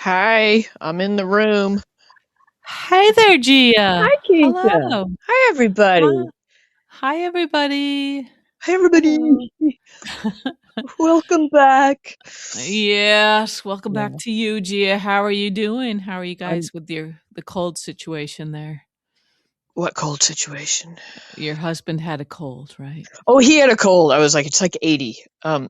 Hi, I'm in the room. Hi there, Gia. Hi, Keisha. Hello. Hi, Hi, everybody. hi, everybody. Hi, everybody. Hello. Welcome back. Yes, welcome back Yeah, to you, Gia. How are you doing? How are you I'm. guys with the cold situation there? What cold situation? Your husband had a cold, right? Oh, he had a cold. I was like, it's like 80. I'm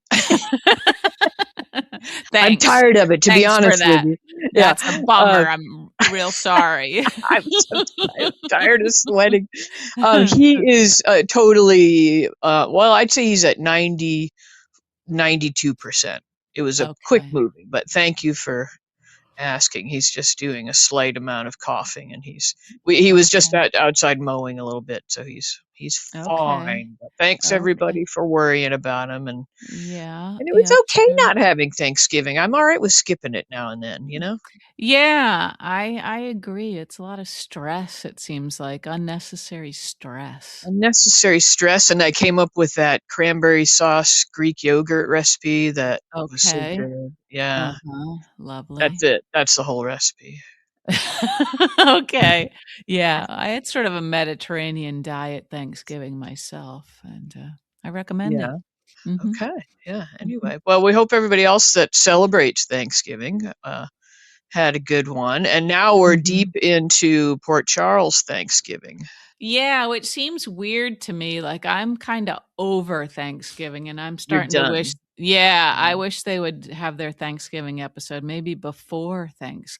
Thanks. tired of it, to be Thanks for honest with that. you. Yeah, That's a bummer. I'm real sorry. I'm so tired, tired of sweating. He is totally. Well, I'd say he's at 92%. It was a quick Okay. movie, but thank you for asking. He's just doing a slight amount of coughing, and he was just Okay. outside mowing a little bit, so he's Okay. fine. But thanks Okay. everybody for worrying about him, Yeah. and it was Yeah. okay Sure. not having Thanksgiving. I'm all right with skipping it now and then, you know. Yeah, I agree. It's a lot of stress, it seems like, unnecessary stress. Unnecessary stress, and I came up with that cranberry sauce Greek yogurt recipe that was so Okay. good. Yeah, Uh-huh. that's Lovely. it. That's the whole recipe. Okay. Yeah, I had sort of a Mediterranean diet Thanksgiving myself, and, I recommend it. Yeah. Mhm, Okay. Yeah. mhm. Anyway, well, we hope everybody else that celebrates Thanksgiving had a good one. And now we're deep Mhm. into Port Charles Thanksgiving. Yeah, which seems weird to me, like, I'm kinda over Thanksgiving, and I'm You're starting to wish. done. Yeah, I Mm. wish they would have their Thanksgiving episode maybe before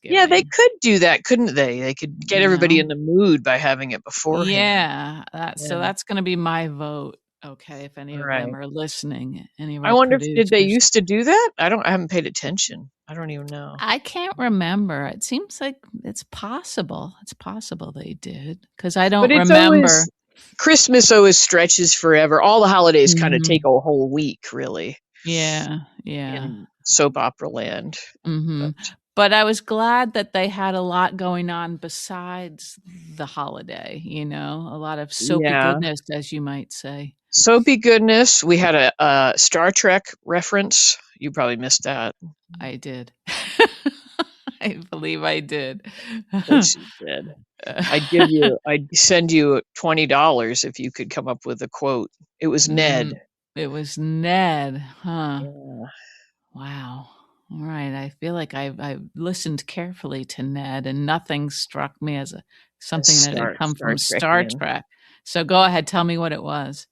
Yeah, they Thanksgiving, could do that, couldn't they? They could get you everybody know? in the mood by having it beforehand. Yeah, Yeah. that's gonna be my vote, okay, if any All of them right. are listening, any of I our wonder if did they producers. used to do that? I haven't paid attention. I don't even know. I can't remember, it seems like it's possible they did, because I But don't it's remember. always Christmas always stretches forever. All the holidays kind of take Mhm. a whole week, really, Yeah, yeah. in soap opera land. But Mhm. But I was glad that they had a lot going on besides the holiday, a lot of soapy yeah, goodness, as you might say. soapy goodness. We had a Star Trek reference. You probably missed that. I did. I believe I did. Of course you did. I'd send you $20 if you could come up with a quote. It was Ned. It was Ned, huh? Yeah, Wow. All right. I feel like I've listened carefully to Ned, and nothing struck me as a something that had come Star from Star Trekian. Trek. So go ahead, tell me what it was.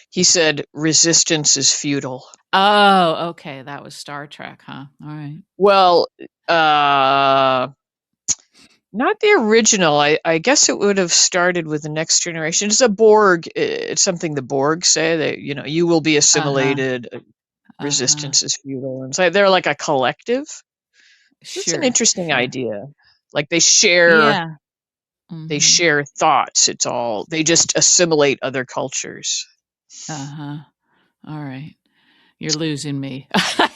He said, "Resistance is futile." Oh, okay, that was Star Trek, huh? All right. Well, uh, not the original. I guess it would have started with the Next Generation. It's a Borg. It's something the Borg say that you will be Uh-huh. assimilated. Uh-huh. Resistance is futile, and so they're like a collective. It's an Sure, interesting sure. idea. Like they Yeah. Mhm. share thoughts. It's all they just assimilate other cultures. Uh-huh. All right. You're losing me. I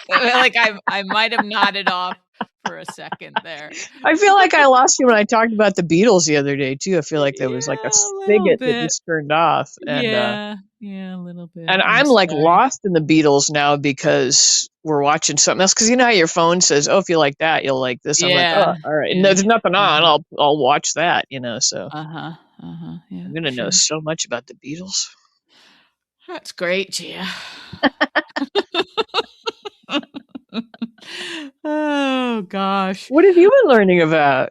feel like I might have nodded off for a second there. I feel like I lost you when I talked about the Beatles the other day too. I feel like there was like a Yeah, a little spigot that bit. just turned off, Yeah, yeah, a little bit. and I'm I'm like sorry. lost in the Beatles now because we're watching something else. Because you know how your phone says, "Oh, if you like that, you'll like this." I'm like, Yeah, "Oh, all right." And yeah. there's nothing on. Uh-huh, I'll watch that. So uh-huh, uh-huh. I'm Yeah, gonna know sure. so much about the Beatles. That's great, Gia. Oh gosh. What have you been learning about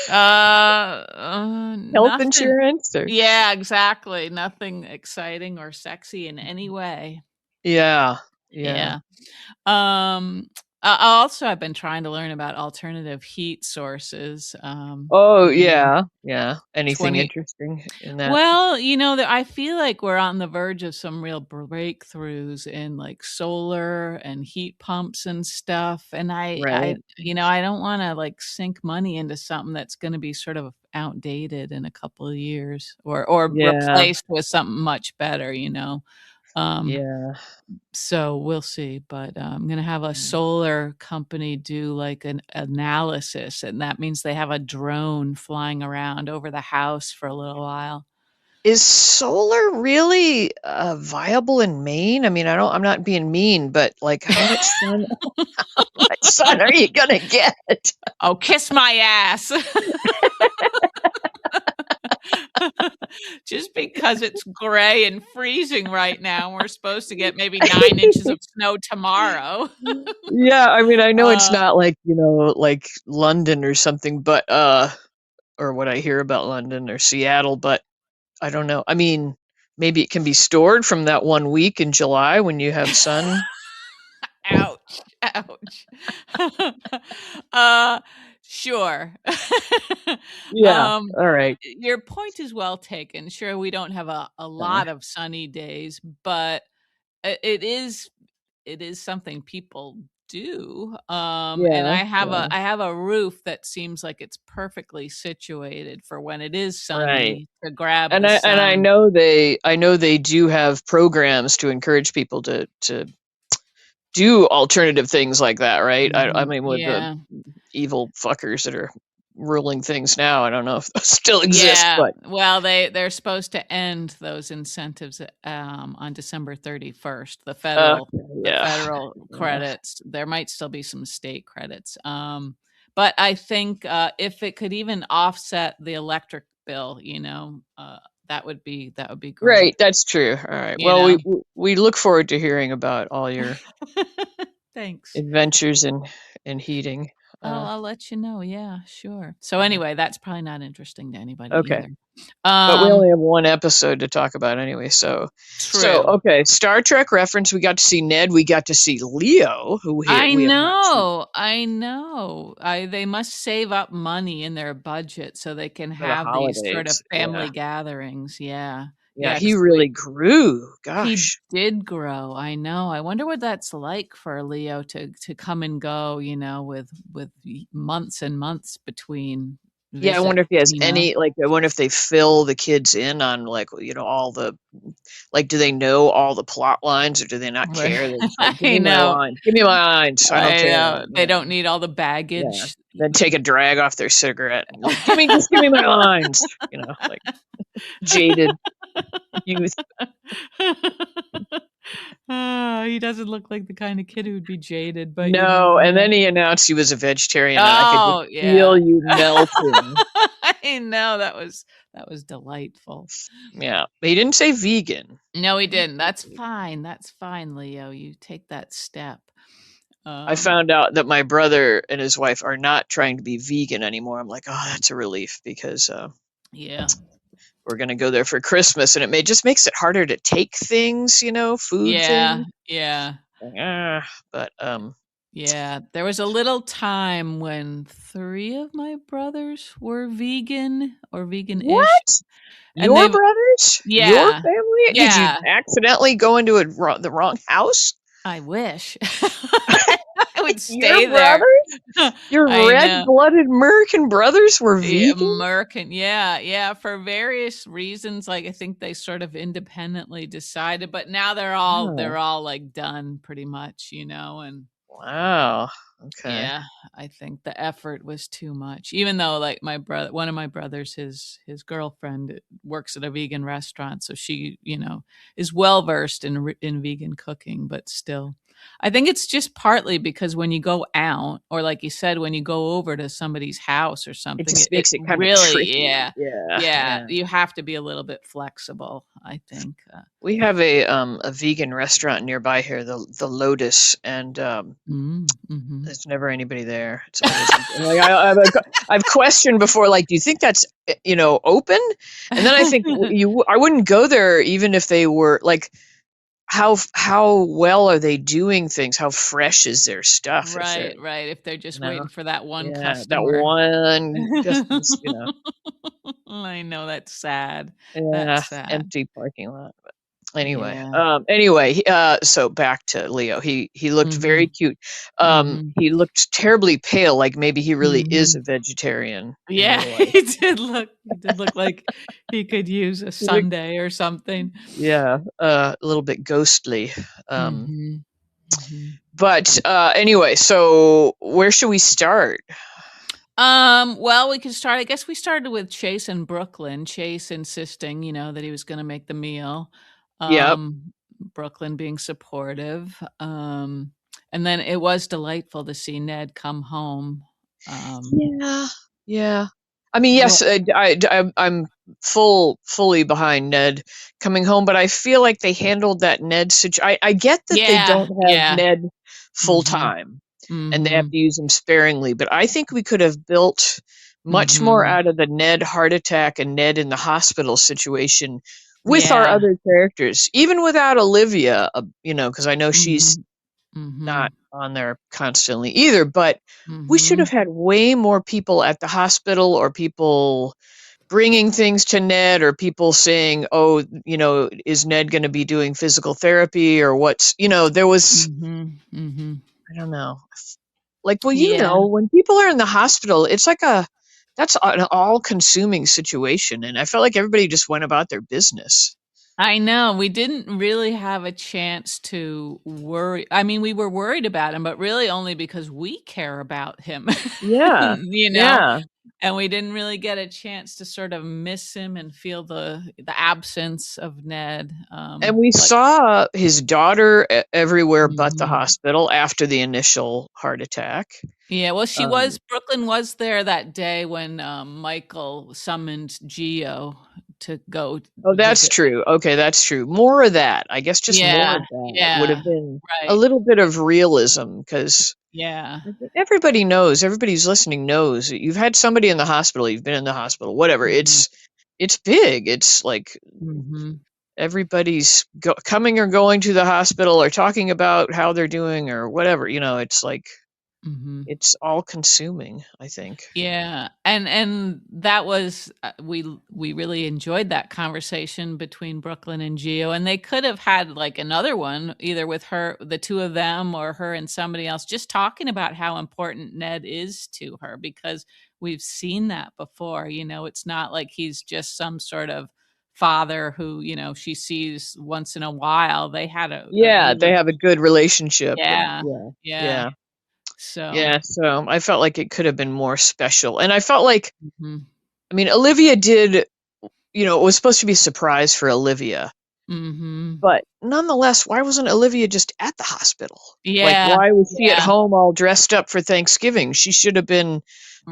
health Nothing. insurance? Or Yeah, exactly. Nothing exciting or sexy in any way. yeah, yeah. Yeah. Um, also, I've been trying to learn about alternative heat sources. Oh yeah, yeah. Anything 20 interesting in that? Well, I feel like we're on the verge of some real breakthroughs in like solar and heat pumps and stuff. And Right. I don't want to like sink money into something that's going to be sort of outdated in a couple of years or Yeah, replaced with something much better. Um, yeah. so we'll see, but I'm gonna have a Mm. solar company do like an analysis, and that means they have a drone flying around over the house for a little while. Is solar really viable in Maine? I mean, I'm not being mean, but like, how much sun are you gonna get? Oh, kiss my ass. Just because it's gray and freezing right now, we're supposed to get maybe 9 inches of snow tomorrow. Yeah, I mean, I know it's Uh, not like, like London or something, but or what I hear about London or Seattle, but I don't know. I mean, maybe it can be stored from that 1 week in July when you have sun. ouch, ouch. Uh, sure. Yeah. All right. Your point is well taken. Sure, we don't have a Yeah. lot of sunny days, but it is something people do. And Yeah. I Yeah. have a roof that seems like it's perfectly situated for when it is Right. sunny to grab And the I sun. know they do have programs to encourage people to do alternative things like that, right? I Mhm. mean, with the Yeah. evil fuckers that are ruling things now, I don't know if those still exist, Yeah. but Well, they're supposed to end those incentives, on December 31st, the yeah, federal yeah. credits. There might still be some state credits. But I think, if it could even offset the electric bill, that would be Right, great, that's true. All right. you Well, know? we look forward to hearing about all your Thanks. adventures in heating. I'll let you know. Yeah, sure. So Yeah. anyway, that's probably not interesting to anybody Okay. either. But we Um, only have one episode to talk about anyway, so true. okay, Star Trek reference, we got to see Ned, we got to see Leo, who we have not seen I know. I They must save up money in their budget so they can for the have these sort of holidays. Yeah. family gatherings. Yeah. Yeah, Yeah, he 'cause really grew. he Gosh. did grow. I know. I wonder what that's like for Leo to come and go, with months and months between Yeah, I visits, wonder if he has you know? any, like, I wonder if they fill the kids in on, like, all the, like, do they know all the plot lines or do they not Right. care? They're just like, "Give I me my know. lines. Give me my lines. I don't I care." know. They Yeah. don't need all the Yeah. baggage. Then take a drag off their cigarette and like, just give me my lines," like jaded youth. He doesn't look like the kind of kid who would be jaded, but you never No, and know. then he announced he was a vegetarian, and I could just Oh, feel yeah. you melting. I know, that was delightful. Yeah, but he didn't say vegan. No, he didn't. That's fine, Leo, you take that step. I Um, found out that my brother and his wife are not trying to be vegan anymore. I'm like, "Oh, that's a relief," because, yeah. we're gonna go there for Christmas, and just makes it harder to take things, food Yeah, things. yeah. Like, ah, but, Yeah, there was a little time when 3 of my brothers were vegan or vegan-ish, what? and Your they've brothers? Your yeah, family? Did you yeah, accidentally go into the wrong house? I wish. I would Your stay there. brothers? Your I know. red-blooded American brothers were Yeah, vegan? American, yeah, yeah, for various reasons, like, I think they sort of independently decided, but now Oh, they're all, like, done pretty much, and wow. Okay. yeah, I think the effort was too much. Even though, like, one of my brothers, his girlfriend works at a vegan restaurant, so she, is well versed in vegan cooking, but still. I think it's just partly because when you go out, or like you said, when you go over to somebody's house or It something, just it makes it kinda really, tricky. yeah, Yeah, yeah, yeah. you have to be a little bit flexible, I think. We have a vegan restaurant nearby here, the Lotus, and, Mhm. there's never anybody there. It's always like, I've questioned before, like, "Do you think that's, open?" And then I think I wouldn't go there even if they were like, how well are they doing things? How fresh is their stuff if they're Right, right, if they're you just know? waiting for that one Yeah, that customer. one just I know, that's sad. yeah, That's sad. empty parking lot. Anyway, Yeah. so back to Leo. He looked very Mhm. cute. Mhm. He looked terribly pale, like maybe he really is a Mhm. vegetarian in Yeah, real life. he did look like he could use a He looked sundae or something. yeah, a little bit ghostly. Um, Mhm. Mhm. but anyway, so where should we start? Well, we could start I guess we started with Chase in Brooklyn. Chase insisting, that he was gonna make the meal. Yep. Brooklyn being supportive. And then it was delightful to see Ned come home. Um, Yeah, yeah. I mean, what yes, I'm fully behind Ned coming home, but I feel like they handled that Ned I get that they Yeah, don't have yeah. Ned full Mhm, time and they have mhm, to use him sparingly, but I think we could have built much more mhm. out of the Ned heart attack and Ned in the hospital situation with our Yeah. other characters, even without Olivia, because I know she's Mhm, not mhm, on there constantly either, but we should have mhm. had way more people at the hospital or people bringing things to Ned or people saying, "Oh, is Ned going to be doing physical therapy or there was Mhm, mhm. I don't know. Like, well, Yeah. when people are in the hospital, it's like that's an all-consuming situation and I felt like everybody just went about their business. I know, we didn't really have a chance to worry I mean, we were worried about him, but really only because we care about him, Yeah. you know? Yeah. And we didn't really get a chance to sort of miss him and feel the absence of Ned, And we like saw his daughter everywhere but the Mhm. hospital after the initial heart attack. Yeah, well, Um, Brooklyn was there that day when, Michael summoned Geo to go oh, that's visit. true. Okay, that's true. More of that. I guess just more Yeah, of that would yeah, have been a right. little bit of realism because Yeah. everybody knows, everybody who's listening knows that you've had somebody in the hospital, you've been in the hospital, whatever. Mhm, It's big. It's like mhm, everybody's coming or going to the hospital or talking about how they're doing or whatever. It's like mhm. it's all consuming, I think. Yeah, and that was we really enjoyed that conversation between Brooklyn and Geo, and they could have had like another one either with her, the two of them, or her and somebody else, just talking about how important Ned is to her because we've seen that before. It's not like he's just some sort of father who she sees once in a while. They had a Yeah, they really have a good relationship and yeah yeah. yeah. Yeah. So Yeah, so I felt like it could have been more special. And I felt like mhm, I mean, Olivia did, it was supposed to be a surprise for Olivia. mhm. But nonetheless, why wasn't Olivia just at the hospital? Like, Yeah, why was she at yeah, home all dressed up for Thanksgiving? She should have been,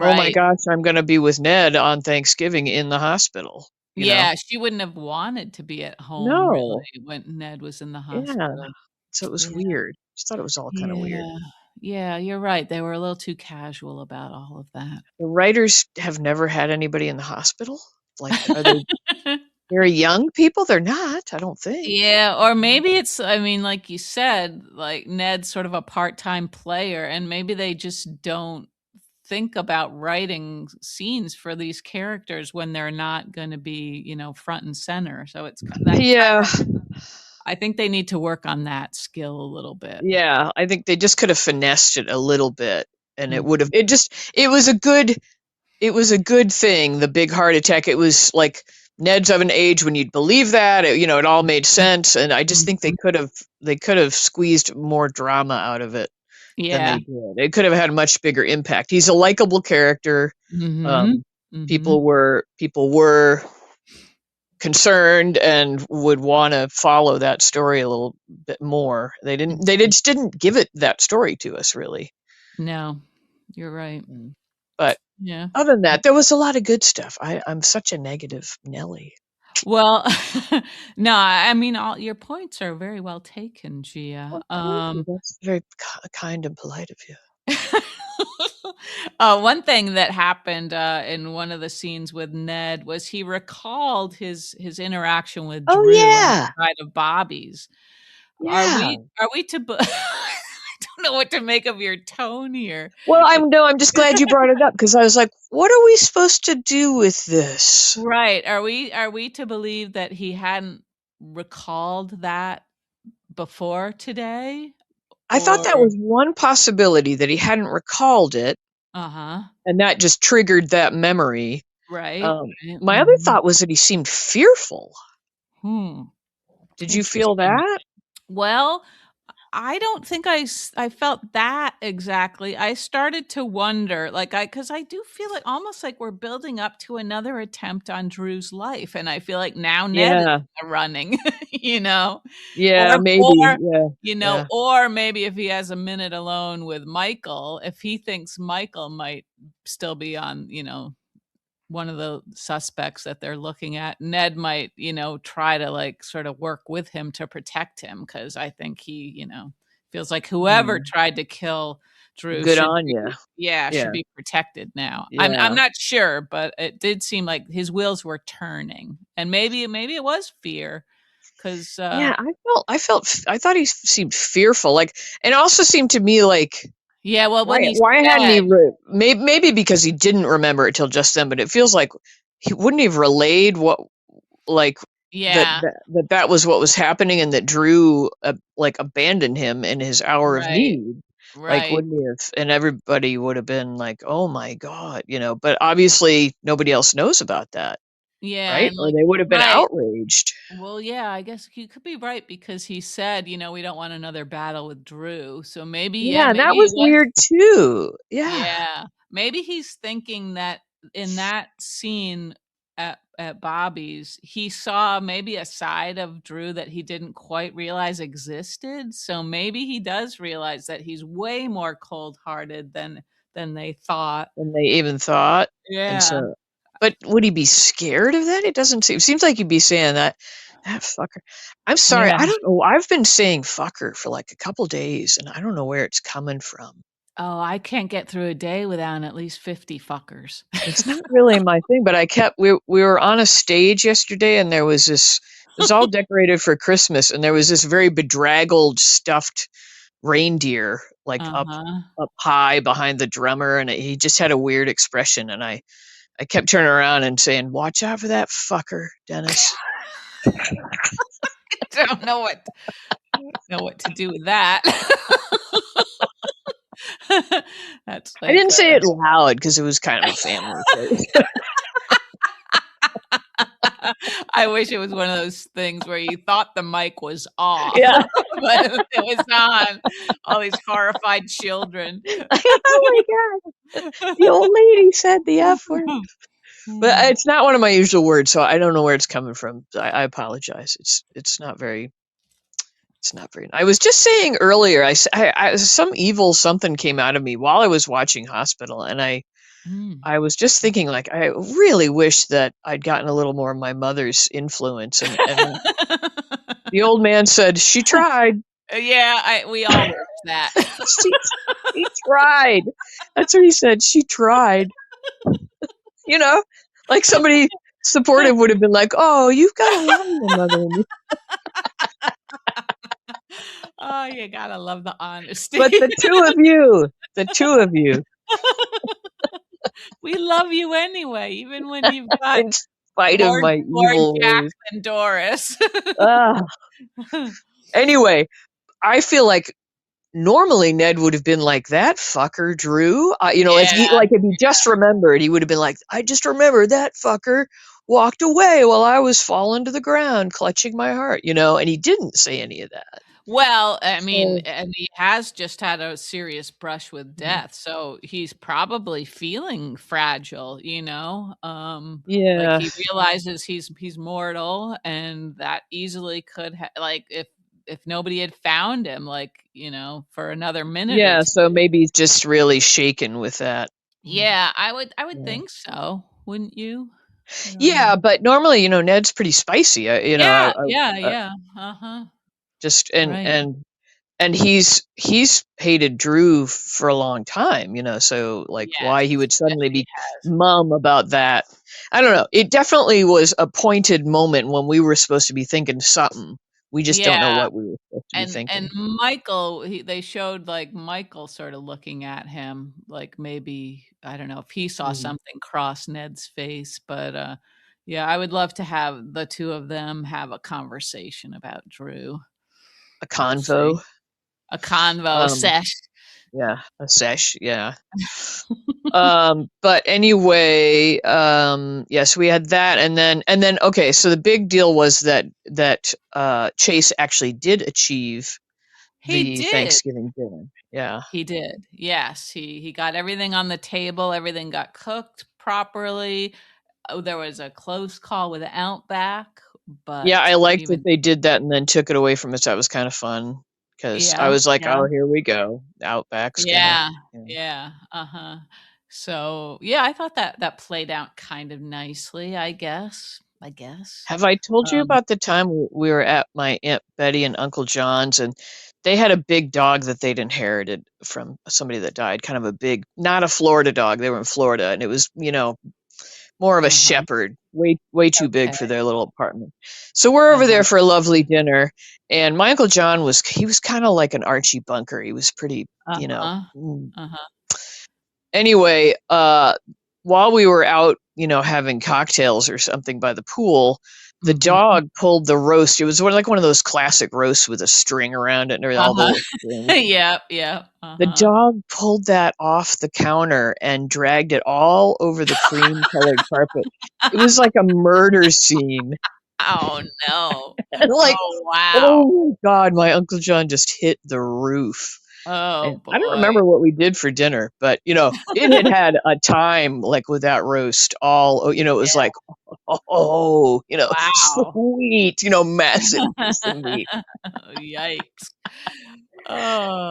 "Oh my right. gosh, I'm gonna be with Ned on Thanksgiving in the hospital," you know? Yeah, she wouldn't have wanted to be at home No. really when Ned was in the Yeah. hospital. So it was Yeah, weird. Just thought it was all kinda weird. yeah, yeah, you're right, they were a little too casual about all of that. The writers have never had anybody in the hospital? Like, are they very young people? They're not, I don't think. Yeah, or maybe it's I mean, like you said, like, Ned's sort of a part-time player, and maybe they just don't think about writing scenes for these characters when they're not gonna be, front and center, so it's ki that's Yeah. kinda I think they need to work on that skill a little bit. Yeah, I think they just could have finessed it a little bit, and it would have Mhm, it was a good thing, the big heart attack. It was like Ned's of an age when you'd believe that, it all made sense, and I just think mhm. they could have squeezed more drama out of it than Yeah. they did. It could have had a much bigger impact. He's a likable character. Mhm. Um, Mhm. people were concerned and would wanna follow that story a little bit more. They Mhm. just didn't give it that story to us really. No, you're right. Mm. But Yeah. other than that, there was a lot of good stuff. I'm such a negative Nelly. Well, no, I mean, all your points are very well taken, Gia. Well, thank you. That's very kind and polite of you. One thing that happened, in one of the scenes with Ned was he recalled his interaction with Oh, Drew yeah. outside of Bobby's. Yeah. Are we to be I don't know what to make of your tone here. Well, I'm just glad you brought it up because I was like, "What are we supposed to do with this?" Right. Are we to believe that he hadn't recalled that before today? I thought Or that was one possibility that he hadn't recalled it, Uh-huh. and that just triggered that memory. Right, right. My other Mhm. thought was that he seemed fearful. Hmm. Did you feel Interesting. that? Well, I don't think I felt that exactly. I started to wonder, like, because I do feel like almost like we're building up to another attempt on Drew's life, and I feel like now Ned is Yeah. running, you know, Yeah, or maybe. or Yeah. Yeah. or maybe if he has a minute alone with Michael, if he thinks Michael might still be on, one of the suspects that they're looking at, Ned might, try to like sort of work with him to protect him because I think he, feels like whoever Mm. tried to kill Drew Good should on you. be, yeah, Yeah. should be protected now. I'm Yeah. not sure, but it did seem like his wheels were turning, and maybe it was fear, because Yeah, I thought he seemed fearful, like, and it also seemed to me like, yeah, well, when he why hadn't he said, maybe because he didn't remember it till just then, but it feels like he wouldn't he have relayed what, like, yeah, that was what was happening and that Drew, like, abandoned him in his hour of right, need. Like, right. wouldn't he have, and everybody would have been like, "Oh my god," but obviously nobody else knows about that, Yeah, right? and Or like, they would have been right. outraged. Well, yeah, I guess you could be right because he said, we don't want another battle with Drew. So maybe, yeah, Yeah, that maybe it was was, weird too. Yeah. yeah, maybe he's thinking that in that scene at Bobby's, he saw maybe a side of Drew that he didn't quite realize existed. So maybe he does realize that he's way more cold-hearted than they thought. Than they even thought, and Yeah. so, but would he be scared of that? It doesn't seems like he'd be saying that, "That fucker." I'm sorry, Yeah. I don't know, I've been saying "fucker" for, like, a couple days, and I don't know where it's coming from. Oh, I can't get through a day without at least 50 fuckers. It's not really my thing, but we were on a stage yesterday, and there was this, it was all decorated for Christmas, and there was this very bedraggled, stuffed reindeer, like, Uh-huh. up high behind the drummer, and he just had a weird expression, and I kept turning around and saying, "Watch out for that fucker, Dennis." Don't know what to do with that. That's I like didn't say it loud because it was kind of a family thing. I wish it was one of those things where you thought the mic was off, Yeah. but it was on. All these horrified children. Oh my god, the old lady said the F word. But Mm. it's not one of my usual words, so I don't know where it's coming from. I apologize. It's not very, I was just saying earlier, some evil something came out of me while I was watching Hospital, and Mm. I was just thinking, like, I really wish that I'd gotten a little more of my mother's influence, and the old man said, "She tried." Yeah, we all wish that. She she tried. That's what he said, "She tried." You know? Like, somebody supportive would have been like, "Oh, you've got a lot of your mother in you." Oh, you gotta love the honesty. But the 2 of you, We love you anyway, even when you've got in spite of more my more evil Jack ways. than Doris. Ugh. Anyway, I feel like normally Ned would have been like, "That fucker, Drew." Yeah, If he just remembered, he would have been like, "I just remembered that fucker walked away while I was falling to the ground, clutching my heart," and he didn't say any of that. well, I mean, So, and he has just had a serious brush with mhm. death, so he's probably feeling fragile, like Yeah. he realizes he's mortal, and that easily could like if nobody had found him, like, for another minute or Yeah, so 2. maybe he's just really shaken with that. Mm, Yeah, I would yeah. think so, wouldn't you? I don't know. Yeah, but normally, Ned's pretty spicy. Yeah, yeah, yeah, uh-huh, Just right. and he's hated Drew for a long time, so, like, Yes, why he would yes, suddenly he be has. mum about that. I don't know. It definitely was a pointed moment when we were supposed to be thinking something. We just don't know Yeah. what we were supposed to be And thinking. Michael, they showed, like, Michael sorta looking at him, like, maybe I don't know if he saw Mm. something cross Ned's face, but, yeah, I would love to have the 2 of them have a conversation about Drew. A We'll see. convo. A convo Um, sesh. yeah, a sesh, yeah. But anyway, yes, we had that, and then okay, so the big deal was that Chase actually did achieve He the did. Thanksgiving dinner. Yeah. He did. Yes, he got everything on the table, everything got cooked properly. Oh, there was a close call with the Outback, Yeah, but I liked that even they did that and then took it away from us. That was kind of fun because I yeah, was like, yeah. "Oh, here we go, Outback's gonna." Yeah, Yeah. yeah, uh-huh. So, yeah, I thought that played out kind of nicely, I guess, I guess. Have I told you Um, about the time we were at my Aunt Betty and Uncle John's, and they had a big dog that they'd inherited from somebody that died, kind of a big, not a Florida dog. They were in Florida, and it was, more of a uh-huh, shepherd, way too big okay, for their little apartment. So we're over uh-huh, there for a lovely dinner, and my Uncle John was kind of like an Archie Bunker. He was pretty, uh-huh, mm, uh-huh, anyway, while we were out, having cocktails or something by the pool, the mhm, dog pulled the roast. It was like one of those classic roasts with a string around it and all the uh-huh. little strings. Yep, yep, The uh-huh. dog pulled that off the counter and dragged it all over the cream colored carpet. It was like a murder scene. Oh, no. And like, Oh, wow. oh my God, my Uncle John just hit the roof. Oh, And I don't boy. remember what we did for dinner, but it had a time like with that roast all, it was like, oh, Wow. sweet, massive piece of meat. Yikes.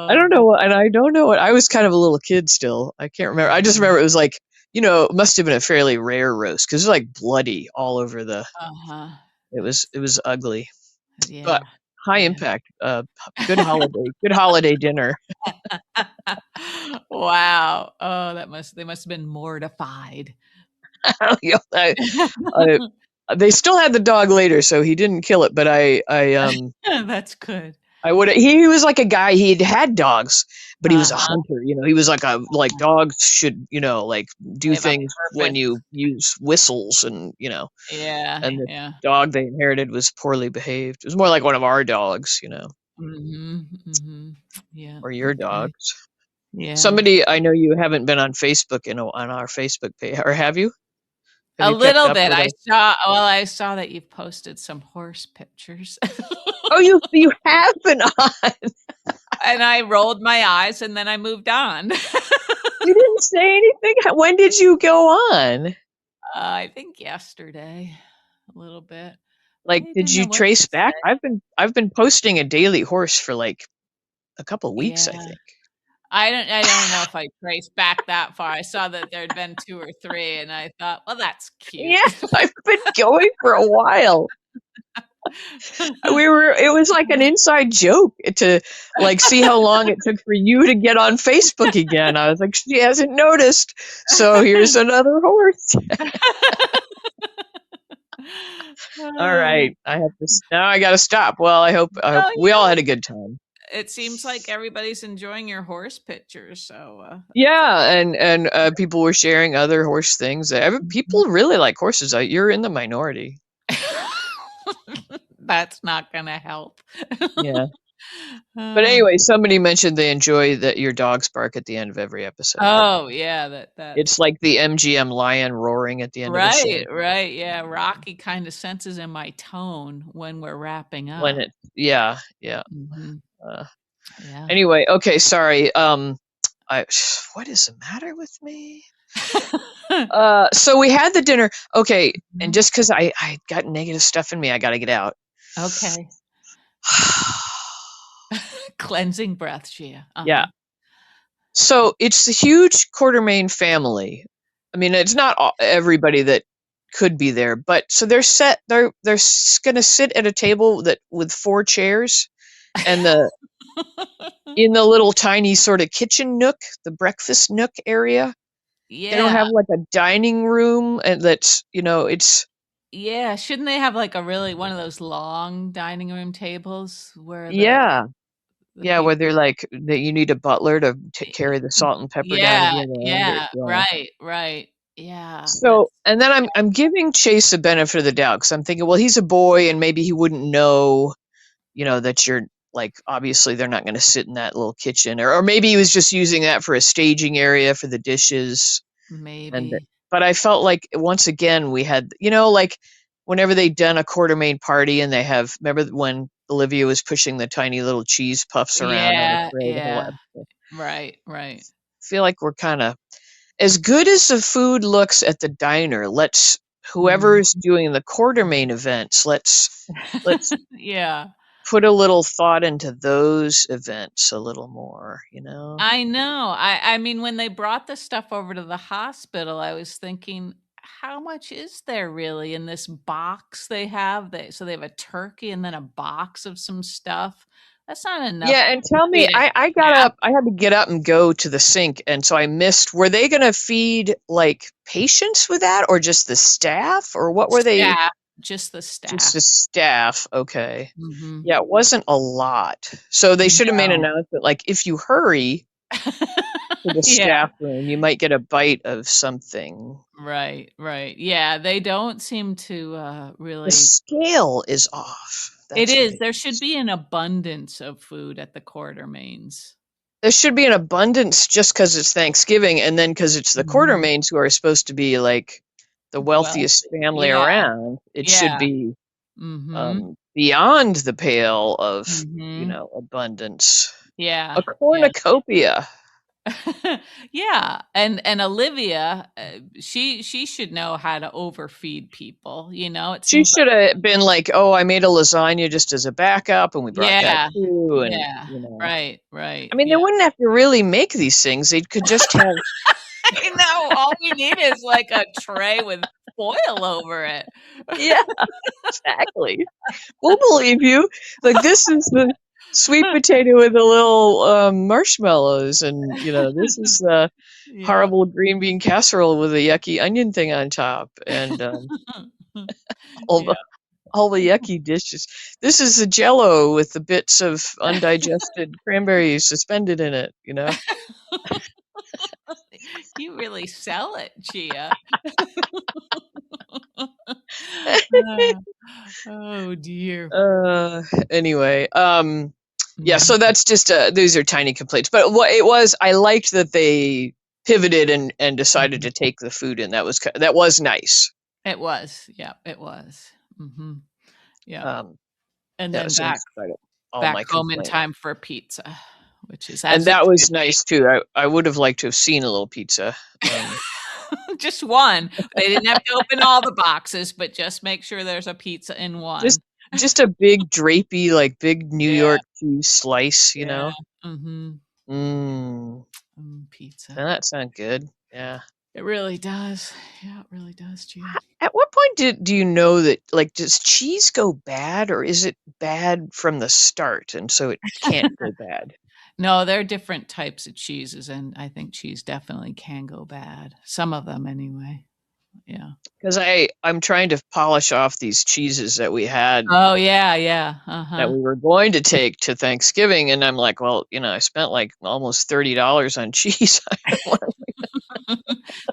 I Oh, don't know, and I don't know what I was kind of a little kid still. I can't remember. I just mhm. remember it was like, it must have been a fairly rare roast because it was like bloody all over the. Uh-huh. It was ugly, but Yeah, high yeah. impact. Good holiday dinner. Wow. Oh, they must have been mortified. You know, I, they still had the dog later, so he didn't kill it. But That's good. I would. He was like a guy. He'd had dogs, but he was a Uh-huh. hunter. He was like dogs should like They do have a things when purpose. you use whistles Yeah, and the yeah. dog they inherited was poorly behaved. It was more like one of our dogs, Mhm, mhm. Yeah, or your okay. dogs. Yeah. Somebody I know you haven't been on Facebook on our Facebook page, or have you? Have A you kept little up bit. with us? I saw that you've posted some horse pictures. Oh, you have been on. And I rolled my eyes and then I moved on. You didn't say anything. When did you go on? I think yesterday, a little bit. Like, I did didn't know you what to trace back? say. I've been posting a daily horse for like a couple weeks, I Yeah. think. I don't know if I traced back that far. I saw that there'd been 2 or 3 and I thought, "Well, that's cute." Yeah, I've been going for a while. It was like an inside joke to like see how long it took for you to get on Facebook again. I was like, she hasn't noticed. So here's another horse. All Oh. right. Now I got to stop. Well, I hope Well, we all had a good time. it seems like everybody's enjoying your horse pictures, so, that's Yeah, and people were sharing other horse things. Mhm. People really like horses. You're in the minority. That's not gonna help. Yeah. But Uh, anyway, somebody mentioned they enjoy that your dogs bark at the end of every episode. oh, yeah, that It's like the MGM lion roaring at the end of a right, show. right, yeah, Rocky kinda senses in my tone when we're wrapping When up. it Yeah, yeah. Mhm. Uh, Yeah. anyway, okay, sorry. I what is the matter with me? So we had the dinner. Okay, and Mhm. just because I got negative stuff in me, I got to get out. Okay. Cleansing breath, Shia. Yeah. Uh-huh. So it's the huge Quartermaine family. I mean, it's not everybody that could be there, but so they're going to sit at a table that with four chairs and the in the little tiny sort of kitchen nook, the breakfast nook area. They don't Yeah, have like a dining room and it's yeah, shouldn't they have, like, a really one of those long dining room tables where yeah. the Yeah, where people they're like that you need a butler to y carry the salt and pepper down to yeah, the other end. yeah, Yeah. right, right. Yeah, So, that's and then I'm giving Chase the benefit of the doubt because I'm thinking, well, he's a boy and maybe he wouldn't know, that you're like obviously they're not going to sit in that little kitchen, or maybe he was just using that for a staging area for the dishes. And maybe. but I felt like once again we had, like whenever they'd done a Quartermaine party and they have remember when Olivia was pushing the tiny little cheese puffs around on the Yeah, tray the whole yeah. episode. Right, right. Feel like we're kind of as good as the food looks at the diner. Let's Mhm. whoever's doing the Quartermaine events, let's Yeah. put a little thought into those events a little more, you know? I know. I mean, when they brought the stuff over to the hospital, I was thinking, how much is there really in this box they have? So they have a turkey and then a box of some stuff. That's not enough Yeah, and tell to me, feed a I got staff. up, I had to get up and go to the sink, and so I missed, were they gonna feed, like, patients with that, or just the staff, or what were they? Staff, just the Just staff. the staff, okay. Mhm. Yeah, it wasn't a lot. So they should have made an No. announcement, like, if you hurry to the Yeah. staff room, you might get a bite of something. Right, right. Yeah, they don't seem to, The really. scale is off. It That's what is. it There should is. be an abundance of food at the Quartermaines. There should be an abundance just because it's Thanksgiving, and then because it's the Mhm. Quartermaines who are supposed to be, like, the wealthiest Wealthy. family Yeah, around. It should yeah. be, Mhm. beyond the pale of, Mhm. abundance. Yeah, A yeah. cornucopia. Yeah, and Olivia, she should know how to overfeed people, it She seems like. should have been like, "Oh, I made a lasagna just as a backup, and we brought that Yeah, too," and, yeah. Right, right, I mean, they yeah. wouldn't have to really make these things, they could just have I know, all we need is, like, a tray with foil over it. Yeah, exactly. We'll believe you. Like, this is the sweet potato with the little, marshmallows, and, this is the Yeah. horrible green bean casserole with a yucky onion thing on top, and, all Yeah. the all the yucky dishes. This is the Jello with the bits of undigested cranberries suspended in it, you know? You really sell it, Gia. Uh, oh, dear. Uh, anyway, yeah, so Mhm, that's just, these are tiny complaints, but what it was, I liked that they pivoted and decided mhm. to take the food in. That was nice. It was, yeah, it was. Mhm, yep, Um, and yeah, then so in spite of all back my home in complaints. time for pizza, which is And as it that was should nice too. I would have liked to have seen a little pizza. be. Just one. They didn't have to open all the boxes, but just make sure there's a pizza in Just one. just a big drapey, like, big New Yeah, York cheese slice, you yeah, know? mhm, Mm, pizza. doesn't that sound good? Yeah. It really does. Yeah, it really does, Gia. At what point do you know that, like, does cheese go bad, or is it bad from the start, and so it can't go bad? No, there are different types of cheeses, and I think cheese definitely can go bad. Some of them anyway. Yeah. 'Cause I'm trying to polish off these cheeses that we had Oh, yeah, yeah, that uh-huh. we were going to take to Thanksgiving, and I'm like, "Well, I spent, like, almost $30 on cheese." I don't wanna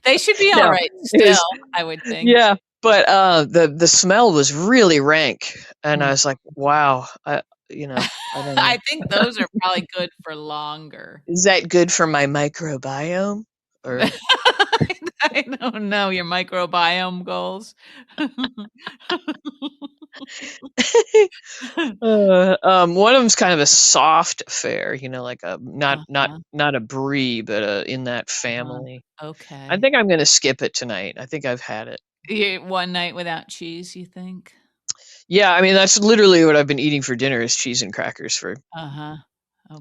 They should be No, alright it still, was I would think. yeah, but, the smell was really rank, and I Mm. was like, "Wow." I don't know. I think those are probably good for longer. Is that good for my microbiome? Or I don't know, your microbiome goals. One of them's kind of a soft fare, like a Uh-huh, not a brie, but, in that uh-huh. family. I Okay. think I'm gonna skip it tonight. I think I've had it. One night without cheese, you think? Yeah, I mean, that's literally what I've been eating for dinner is cheese and crackers for a Uh-huh.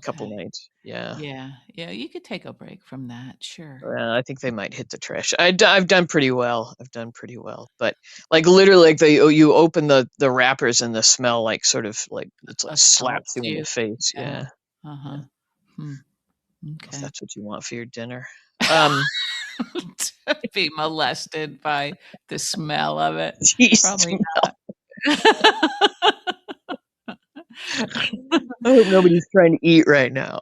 couple Okay. nights. Yeah. Yeah, yeah, you could take a break from that, sure. Well, I think they might hit the trash. I've done pretty well. I've done pretty well, but, like, literally, like, you open the wrappers and the smell, like, sort of, like, it's like slaps Assaults you in the you. face. Yeah. Yeah. Uh-huh. Yeah. Hmm, If m'kay. that's what you want for your dinner. Um, To be molested by the smell of it. cheese Probably smell. not. I hope nobody's trying to eat right now.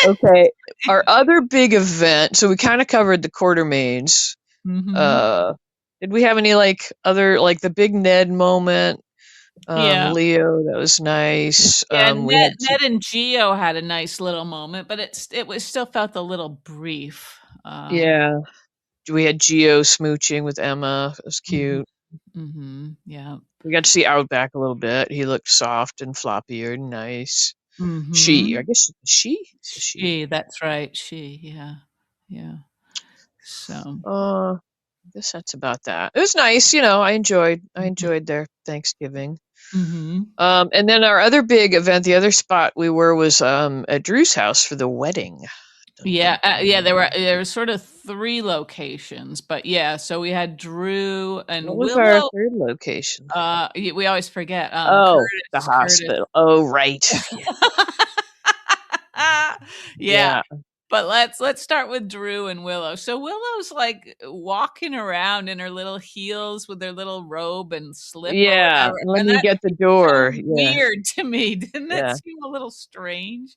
Okay. Our other big event, so we kinda covered the Quartermaines. Mhm. Uh, did we have any, like, other like, the big Ned moment? Yeah. Leo, that was nice. Yeah, We Ned had Ned and Geo had a nice little moment, but it was still felt a little brief. yeah, we had Geo smooching with Emma, it was Mhm. cute. Yeah. We got to see Outback a little bit. He looked soft and floppier and nice. She, I Mhm. guess she? It's a she. She, that's right, she, yeah. Yeah. So, I guess that's about that. It was nice, I enjoyed their Thanksgiving. mhm. And then our other big event, the other spot we were was at Drew's house for the wedding. Dun, Yeah, dun, yeah, dun. there were sort of 3 locations, but yeah, so we had Drew What and was our Willow, third location? we always forget, Oh, the Curtis. hospital. Oh, right. Yeah. Yeah, Yeah. but let's start with Drew and Willow. So Willow's, like, walking around in her little heels with her little robe and slip or Yeah. whatever, And let and me that get the seemed so door. Yeah. weird to me. Didn't that Yeah. seem a little strange?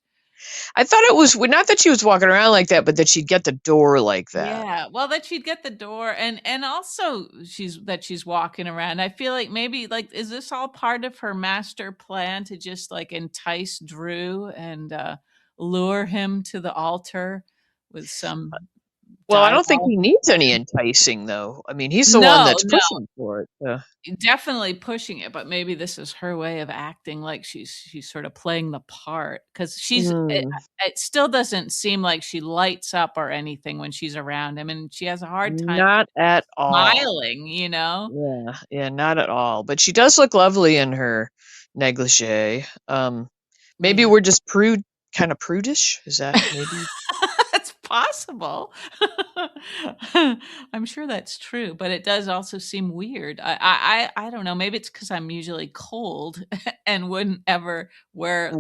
I thought it was not that she was walking around like that, but that she'd get the door like that. Yeah, well, that she'd get the door, and also she's walking around. I feel like maybe, like, is this all part of her master plan to just, like, entice Drew and, lure him to the altar with some Well, I don't think he diabolical needs any plan? enticing, though. I mean, he's the one No, that's no, pushing for it. So. definitely pushing it, but maybe this is her way of acting like she's sort of playing the part, 'cause Mm, it still doesn't seem like she lights up or anything when she's around him, and she has a hard time not at all. smiling, you know? Yeah, yeah, not at all. But she does look lovely in her negligee. Maybe Yeah. we're just kind of prudish. Is that maybe? It's possible. I'm sure that's true, but it does also seem weird. I don't know, maybe it's because 'cause I'm usually cold and wouldn't ever wear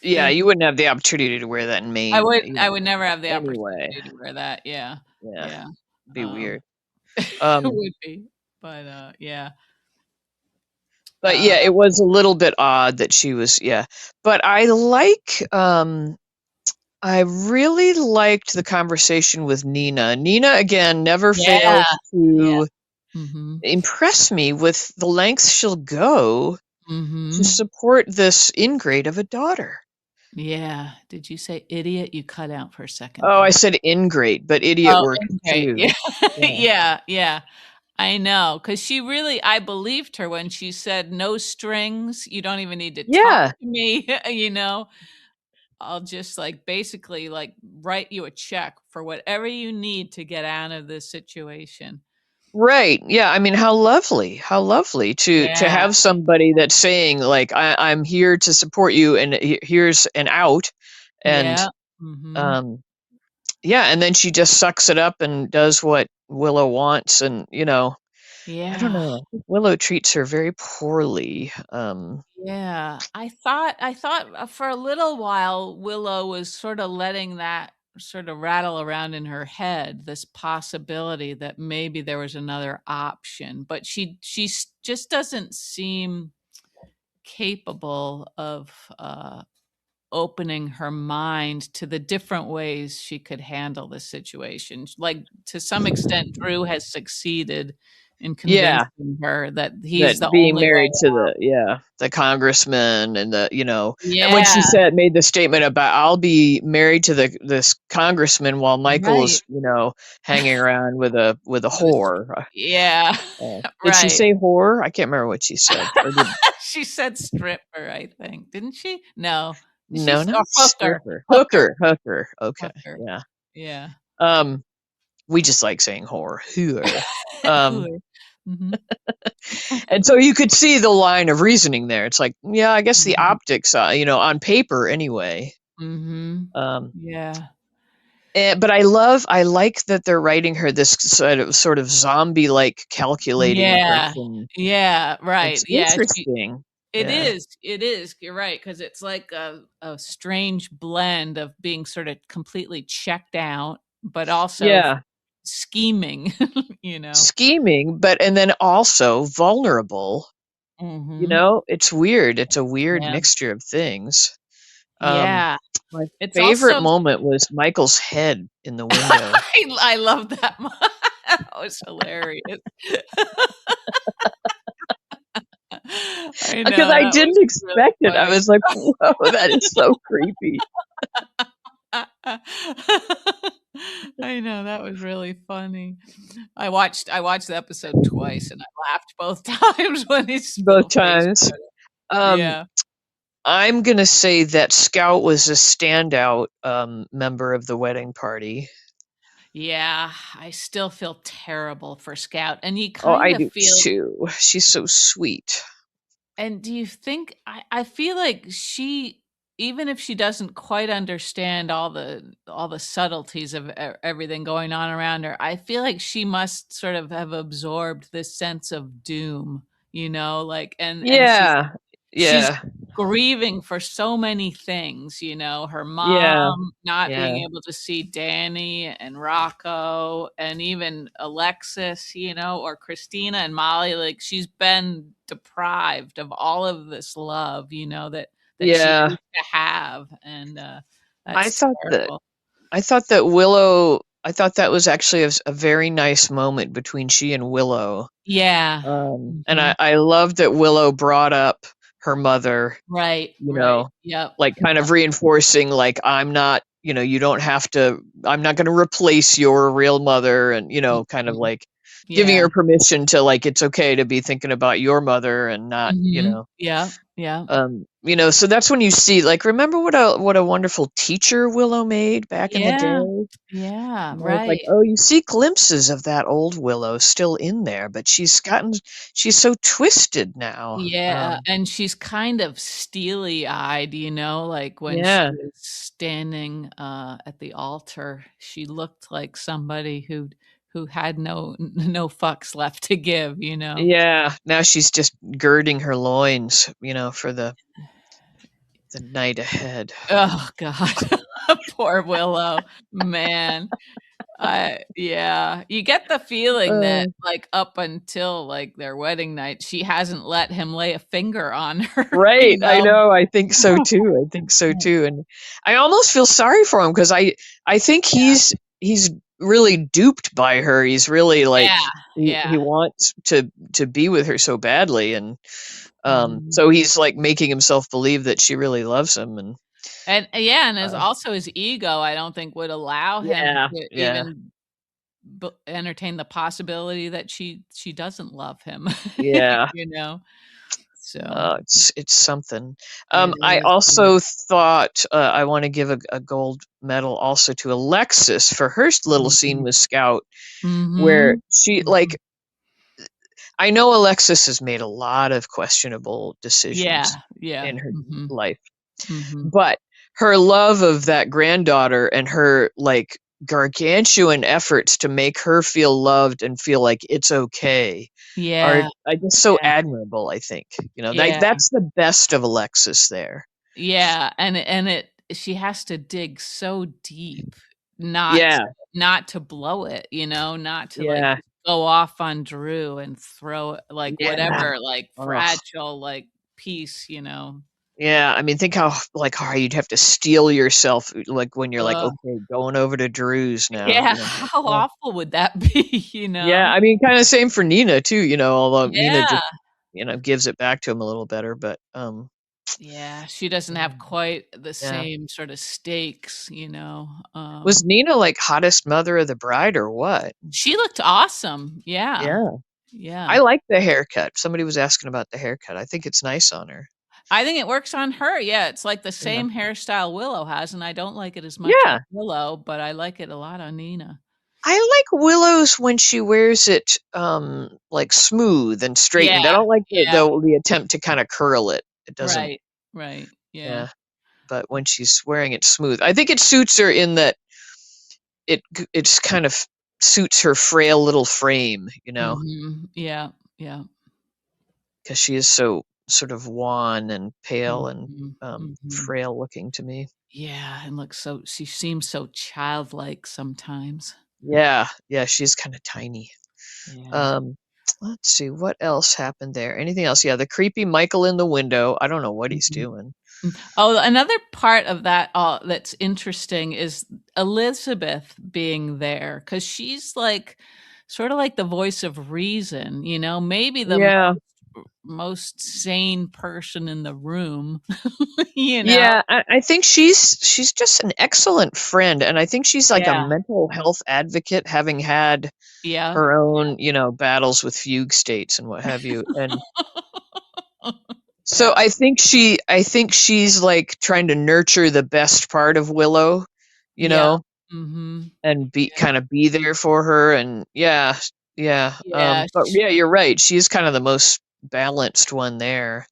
Yeah, thin. you wouldn't have the opportunity to wear that in Maine, I would never have the anyway. opportunity to wear that, yeah, Yeah, yeah, be um, weird. it Um, would be, but, yeah, but uh, yeah, it was a little bit odd that she was, yeah. But I really liked the conversation with Nina. Nina again never yeah, fails yeah, to mhm, impress me with the lengths she'll go to mhm. support this ingrate of a daughter. Yeah, did you say idiot? You cut out for a second Oh, I there. said ingrate, but idiot Oh, works okay, yeah. too. Yeah. Yeah, yeah. I know, because she really, I believed her when she said, "No strings, you don't even need to talk Yeah, to me," you know? I'll just, like, basically, like, write you a check for whatever you need to get out of this situation. right. Yeah, I mean, how lovely to Yeah, have somebody that's saying like, I'm here to support you, and here's an out, and yeah, mhm. um, yeah, and then she just sucks it up and does what Willow wants, and I don't Yeah. know. I think Willow treats her very poorly. Yeah, I thought, for a little while, Willow was sorta letting that sorta rattle around in her head, this possibility that maybe there was another option, but she just doesn't seem capable of, opening her mind to the different ways she could handle the situation. Like, to some extent, Drew has succeeded in Yeah, convincing her that that he's the being only way. married to the congressman, and and when she Yeah, made the statement about, "I'll be married to this congressman while right. Michael's, hanging around with a With a s whore." Yeah, Did she right. say whore? I can't remember what she said. Or did She said stripper, I think, didn't she? No. Did she no, s or not hooker, stripper. hooker, Hooker. Okay, hooker. yeah. Yeah. Um, we just like saying whore. Hooer. Um, Hooer. Mhm. and so you could see the line of reasoning there. It's like, yeah, I guess the Mhm. optics, on paper anyway. Mhm. Um, Yeah. but I like that they're writing her this sort of zombie-like calculating Yeah. person. Yeah, right, It's yeah, interesting. Yeah. it is, you're right, because it's like a strange blend of being sorta completely checked out, but also Yeah. scheming, you know? Scheming, and then also vulnerable. Mhm. It's weird. It's a weird Yeah. mixture of things. Um, Yeah. my It's favorite also moment was Michael's head in the window. I love that that was hilarious. I Because know, I that was didn't really expect it. I funny. was like, "Whoa, that is so creepy." I know, that was really funny. I watched the episode twice, and I laughed both times when he Both spilled face times. butter. Um, Yeah. I'm gonna say that Scout was a standout member of the wedding party. Yeah, I still feel terrible for Scout, and you Oh, I kind of do feel. too. She's so sweet. And do you think I feel like she, even if she doesn't quite understand all the subtleties of everything going on around her, I feel like she must sort of have absorbed this sense of doom, like, and Yeah, she's yeah, grieving for so many things, her yeah, mom not yeah, being able to see Danny and Rocco and even Alexis, or Christina and Molly. Like, she's been deprived of all of this love, that she yeah. used to have. And I that's thought that terrible. I thought that Willow. I thought that was actually a very nice moment between she and Willow. Yeah. And Hmm. I love that Willow brought up her mother, Right, you right. know, Yep. like kind of reinforcing, like, I'm not, you don't have to, I'm not going to replace your real mother. And, kind of Mhm. like giving Yeah. her permission to, like, it's okay to be thinking about your mother and not, Hmm. Yeah. Yeah. so that's when you see, like, remember what a wonderful teacher Willow made back in the Yeah. day? Yeah. It's like, Right. oh, you see glimpses of that old Willow still in there, but she's so twisted now. Yeah, and she's kind of steely-eyed, like when she Yeah, was standing, at the altar, she looked like somebody who had no fucks left to give, you know? yeah. Now she's just girding her loins, for the night ahead. Oh god. Poor Willow. Man. Yeah. You get the feeling that, Uh, like, up until, like, their wedding night, she hasn't let him lay a finger on her, right. you I know? know. I think so too. I think so too. And I almost feel sorry for him because I think he's really duped by her. He's really like Yeah, he yeah. wants to be with her so badly, and Mhm. so he's like making himself believe that she really loves him, and And yeah, and as uh, also his ego, I don't think would allow him yeah, to yeah, even entertain the possibility that she doesn't love him, yeah. you know? So, It's something. it I is, also thought I want to give a gold medal also to Alexis for her little scene mhm, with Scout, where mhm, she mhm. like. I know Alexis has made a lot of questionable decisions Yeah, yeah, in her mhm, life, mhm. but her love of that granddaughter and her like gargantuan efforts to make her feel loved and feel like it's okay are, Yeah, I guess, so yeah, admirable. I think yeah. that's the best of Alexis there. Yeah, and she has to dig so deep not to Yeah, not to blow it, not to, like, yeah, just go off on Drew and throw, like, yeah. whatever, like, Ugh. fragile, like, piece. Yeah, I mean, think how like how you'd have to steel yourself, like when you're like, Ugh. okay, going over to Drew's now. Yeah, how Yeah. awful would that be, Yeah, I mean, kind of same for Nina too, although Nina Yeah. just, gives it back to him a little better, but Yeah, she doesn't have mm, quite the yeah. same sort of stakes. Was Nina like hottest mother of the bride or what? She looked awesome. Yeah. Yeah. Yeah. I like the haircut. Somebody was asking about the haircut. I think it's nice on her. I think it works on her, yeah, it's like the Yeah. same hairstyle Willow has, and I don't like it as much on Yeah. Willow, but I like it a lot on Nina. I like Willow's when she wears it like smooth and straightened. I Yeah, don't like the yeah, the attempt to kind of curl it. It doesn't. right, right, yeah, Yeah. But when she's wearing it smooth, I think it suits her in that it's kind of suits her frail little frame, mhm, yeah, yeah, because she is so sort of wan and pale and mhm, mhm. frail looking to me. Yeah, and she seems so childlike sometimes. Yeah, yeah, she's kind of tiny. Yeah, Um, let's see what else happened there. Anything else? Yeah, the creepy Michael in the window. I don't know what he's mhm. doing. Oh, another part of that, that's interesting is Elizabeth being there because she's, like, sorta like the voice of reason, maybe the Yeah, most sane person in the room, you know? Yeah, I think she's just an excellent friend, and I think she's like a Yeah. mental health advocate, having had Yeah. her own, battles with fugue states and what have you. And so Yeah. I think she's like trying to nurture the best part of Willow, you Yeah. know, Mhm. and be there for her. And yeah, yeah. Yeah, But yeah, you're right. She's kind of the most balanced one there.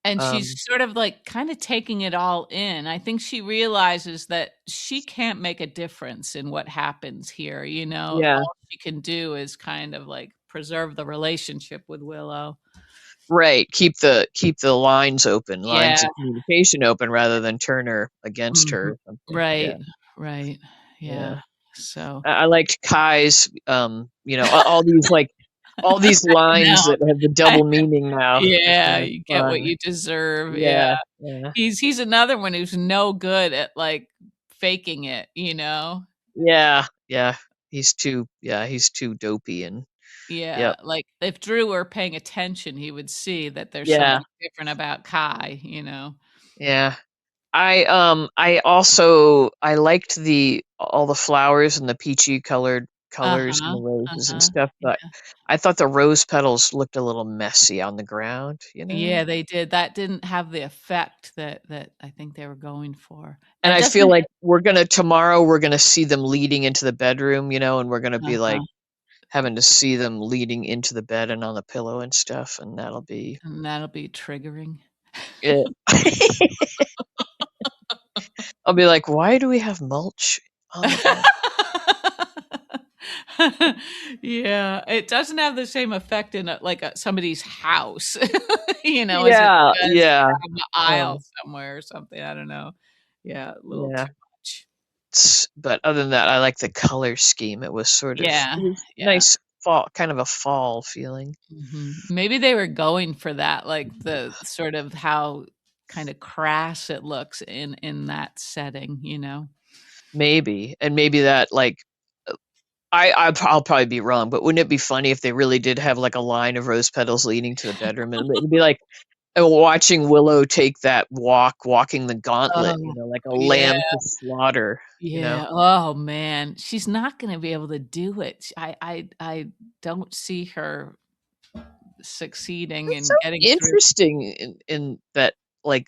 and she's Um, sort of, like, kinda taking it all in. I think she realizes that she can't make a difference in what happens here, you know? yeah. All she can do is kind of, like, preserve the relationship with Willow. Right, keep the lines Yeah. of communication open rather than turn her against her Mhm. or something. Yeah, Right, right. yeah. Yeah. So I liked Kai's, all these now lines that have the double meaning now. It's yeah, kind of you get what fun. you deserve, yeah. Yeah, yeah. He's another one who's no good at, like, faking it, you know? Yeah, yeah. He's too dopey and Yeah, yep. like, if Drew were paying attention, he would see that there's Yeah, something different about Kai, you know? yeah. I liked the all the flowers and the peachy colored colors and Uh-huh, the roses and uh-huh. stuff, but I thought the rose petals looked a little messy on the ground, you know? Yeah, they did. That didn't have the effect that I think they were going for. And It I doesn't feel like tomorrow we're gonna see them leading into the bedroom, and we're gonna be, like, uh-huh, having to see them leading into the bed and on the pillow and stuff, and that'll be and that'll be triggering. it. I'll be like, "Why do we have mulch on the bed?" Yeah, it doesn't have the same effect in somebody's house, as it Yeah, does yeah, out in the aisle um, somewhere or something, I don't know. Yeah, a little yeah. too much. But other than that, I like the color scheme. It Yeah, was yeah. nice fall, kind of a fall feeling. Mhm. Maybe they were going for that, like, the sort of how kinda crass it looks in that setting, you know? Maybe, and maybe that, like, I'll probably be wrong, but wouldn't it be funny if they really did have, like, a line of rose petals leading to the bedroom, and it'd be like, watching Willow take that walking the gauntlet, Oh, like a yeah. lamb to slaughter, you know? Yeah, oh, man, she's not gonna be able to do it. Sh I don't see her succeeding It's so and getting through. interesting in that, like,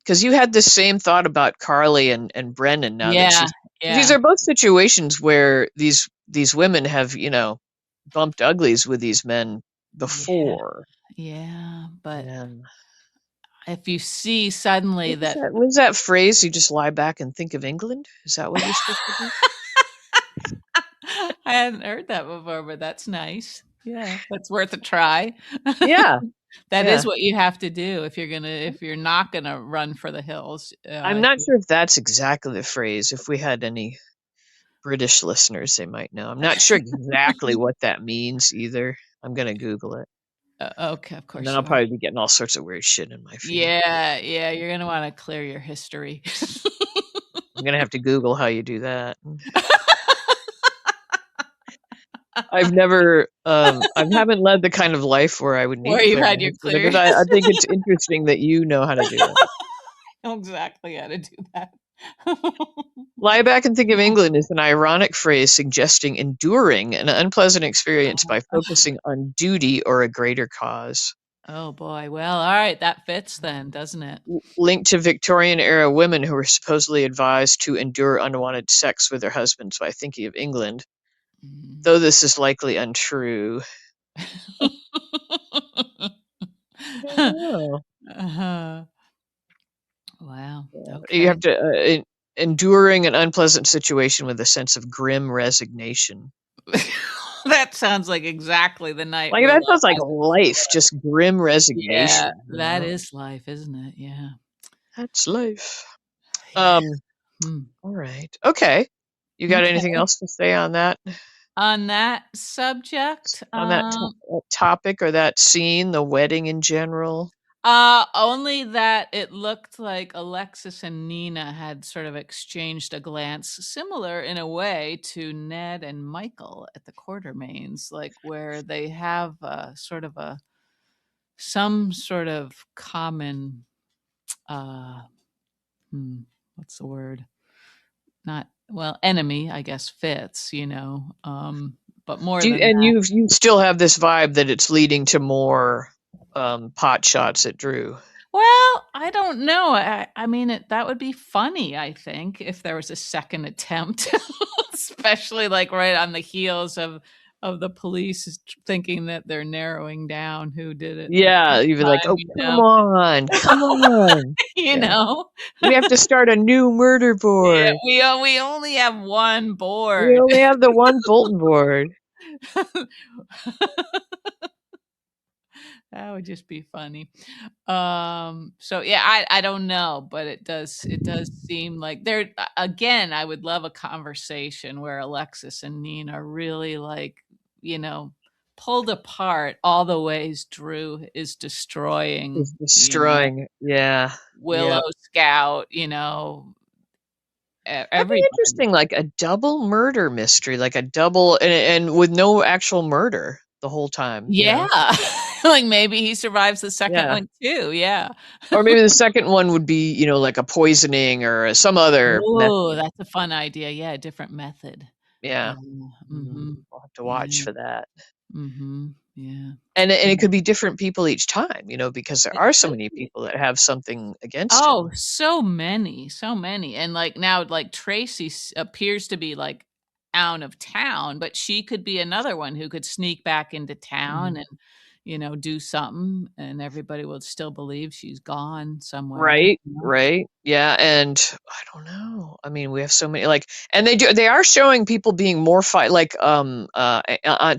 because you had the same thought about Carly and Brendan now that Yeah, she's these yeah, are both situations where these women have, bumped uglies with these men yeah, before. yeah, but And if you see suddenly that what is that phrase? You just lie back and think of England? Is that what you're supposed to do? I hadn't heard that before, but that's nice. Yeah, that's worth a try. Yeah, That is yeah. what you have to do if you're not gonna run for the hills. I'm not sure if that's exactly the phrase. If we had any British listeners, they might know. I'm not sure exactly what that means either. I'm gonna Google it, Okay, of and then course I'll you are. probably be getting all sorts of weird shit in my feed. Yeah, yeah, you're gonna wanna clear your history. I'm gonna have to Google how you do that. I haven't led the kind of life where I would need Or to you've clear my had your history, clear but I think it's interesting that you know how to do it. know exactly how to do that. Lie back and think of England is an ironic phrase suggesting enduring an unpleasant experience by focusing on duty or a greater cause. Oh, boy. Well, alright, that fits then, doesn't it? Linked to Victorian era women who were supposedly advised to endure unwanted sex with their husbands by thinking of England, Mm. though this is likely untrue. I don't know. Uh-huh. Wow, You okay. have to enduring an unpleasant situation with a sense of grim resignation. That sounds like exactly the night Like Willow that sounds like has in life, store. just grim Yeah, resignation. that is life, isn't it? Yeah. That's life. Yeah. Um. Hmm. All right. Okay. You got anything Okay. else to say on that? On that subject, On that topic or that scene, the wedding in general? only that it looked like Alexis and Nina had sort of exchanged a glance similar in a way to Ned and Michael at the Quartermaines, like where they have sort of a some sort of common, uh, hmm, what's the word? Not well, enemy, I guess fits, but more Do you, than and that. you still have this vibe that it's leading to more pot shots at Drew. Well, I don't know. I mean, that would be funny, I think, if there was a second attempt, especially like right on the heels of the police thinking that they're narrowing down who did it the Yeah, first you'd be like, time, "Oh, come on, come on." you Yeah. know? We have to start a new murder Yeah, board. we only have one We board. only have the one bulletin board. That would just be funny. So yeah, I don't know, but it does seem like there again, I would love a conversation where Alexis and Nina really like, you know, pulled apart all the ways Drew is It's destroying, destroying. Yeah. Willow Yeah. Scout, That'd be everybody. interesting, like a double murder mystery, like a double and with no actual murder the whole time, you Yeah. know? Like maybe he survives the second Yeah. one too. Yeah. Or maybe the second one would be, like a poisoning or some other Oh, method. that's a fun idea. Yeah, a different method. Yeah. Yeah. Mhm. Mhm. We'll have to watch Yeah. for that. Mhm. Yeah. And it Mm. could be different people each time, because there It are so could many be. people that have something against Oh, him. so many, so many. And like now, like Tracy appears to be like out of town, but she could be another one who could sneak back into town Mhm. and, do something, and everybody will still believe she's gone somewhere. Right, right. Yeah, and I don't know. I mean, we have so many and they are showing people being more like Aunt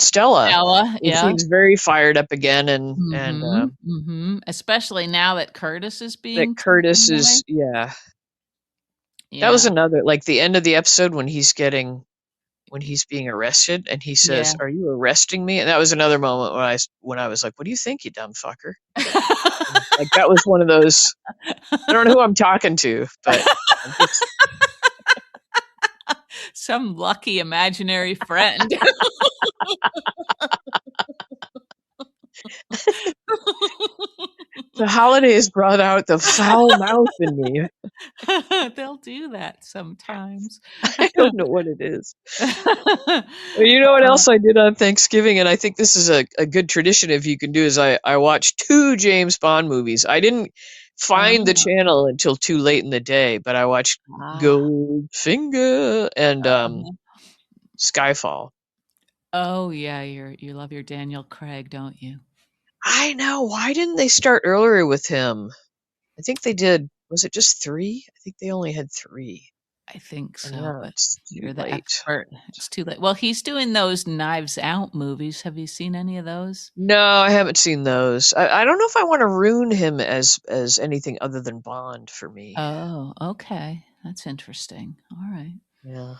Stella. Stella, Who yeah. seems very fired up again and Mhm, mhm. Especially now that Curtis is that being taken Curtis away. is yeah. That was Yeah. another like the end of the episode when he's being arrested and he Yeah. says, "Are you arresting me?" And that was another moment when I was like, "What do you think, you dumb fucker?" Like that was one of those I don't know who I'm talking to, but I just Some lucky imaginary friend. the holidays brought out the foul mouth in me. They'll do that sometimes. I don't know what it is. Well, you know what else I did on Thanksgiving, and I think this is a good tradition if you can do is I watched 2 James Bond movies. I didn't find the Oh, channel until too late in the day, but I watched ah. Goldfinger and, Skyfall. Oh, yeah, you love your Daniel Craig, don't you? I know, why didn't they start earlier with him? I think they did was it just 3? I think they only had 3. I think And so, now but it's too you're the late. expert. It's too late. Well, he's doing those Knives Out movies. Have you seen any of those? No, I haven't seen those. I don't know if I wanna ruin him as anything other than Bond for me. Oh, okay. That's interesting. All right. Yeah,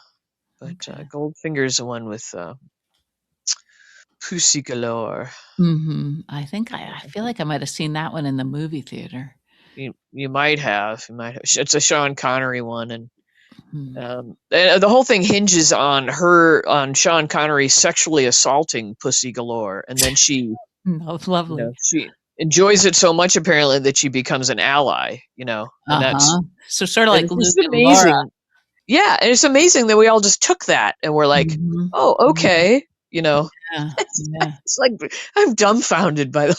but, Okay. Goldfinger's the one with, Pussy Galore. Mhm. I think I Yeah, feel like I might have seen that one in the movie theater. you might have. It's a Sean Connery one, and, Hmm. the whole thing hinges on Sean Connery sexually assaulting Pussy Galore, and then No, lovely. she enjoys it so much apparently that she becomes an ally, and Uh-huh. So sorta and like it's Luke just and Laura. amazing. Yeah, and it's amazing that we all just took that and we're like, Mhm. "Oh, Yeah, okay," yeah, It's yeah. it's like I'm dumbfounded by the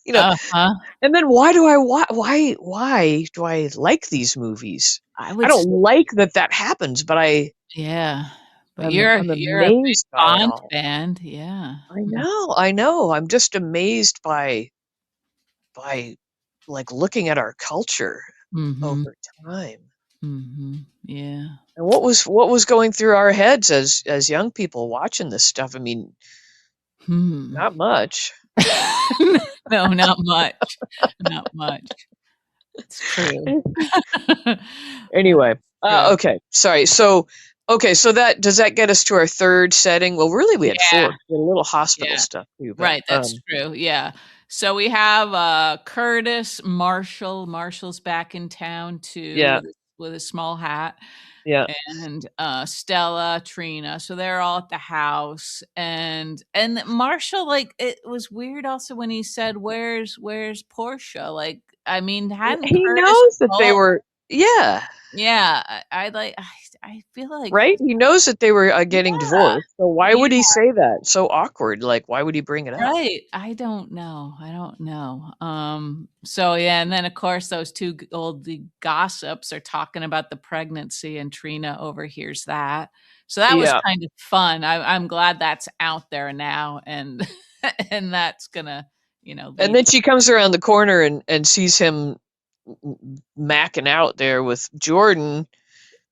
you know, Uh-huh. and then why do I like these movies? I I would say don't like that happens, but yeah. But you're I'm you're a big amazed by it Bond all. fan. Yeah. I know, I'm just amazed by, like, looking at our culture Mhm. over time. Mhm. Yeah. And what was going through our heads as young people watching this stuff? I mean, Hmm. not much. No, not much. Not much. It's true. That's Anyway, true. okay, sorry. So that does that get us to our 3rd setting? Well, really, we had Yeah, 4. We had a little hospital yeah. stuff too, but, Right, that's true, yeah. So we have, Curtis, Marshall. Marshall's back in town too yeah. with a small hat. Yeah. and Stella, Trina. So they're all at the house, and Marshall, like, it was weird also when he said, "Where's Portia?" Like, I mean, hadn't He Curtis knows that they told? were, yeah, Yeah, I like. I feel like, right? He knows that they were getting yeah, divorced. So why would yeah. he say that? So awkward. Like, why would he bring it up? Right. I don't know. I don't know. So yeah, and then of course those two old gossips are talking about the pregnancy and Trina overhears that. So that was Yeah. kind of fun. I'm glad that's out there now and and that's gonna, And lead then to she comes around the corner and sees him macking out there with Jordan,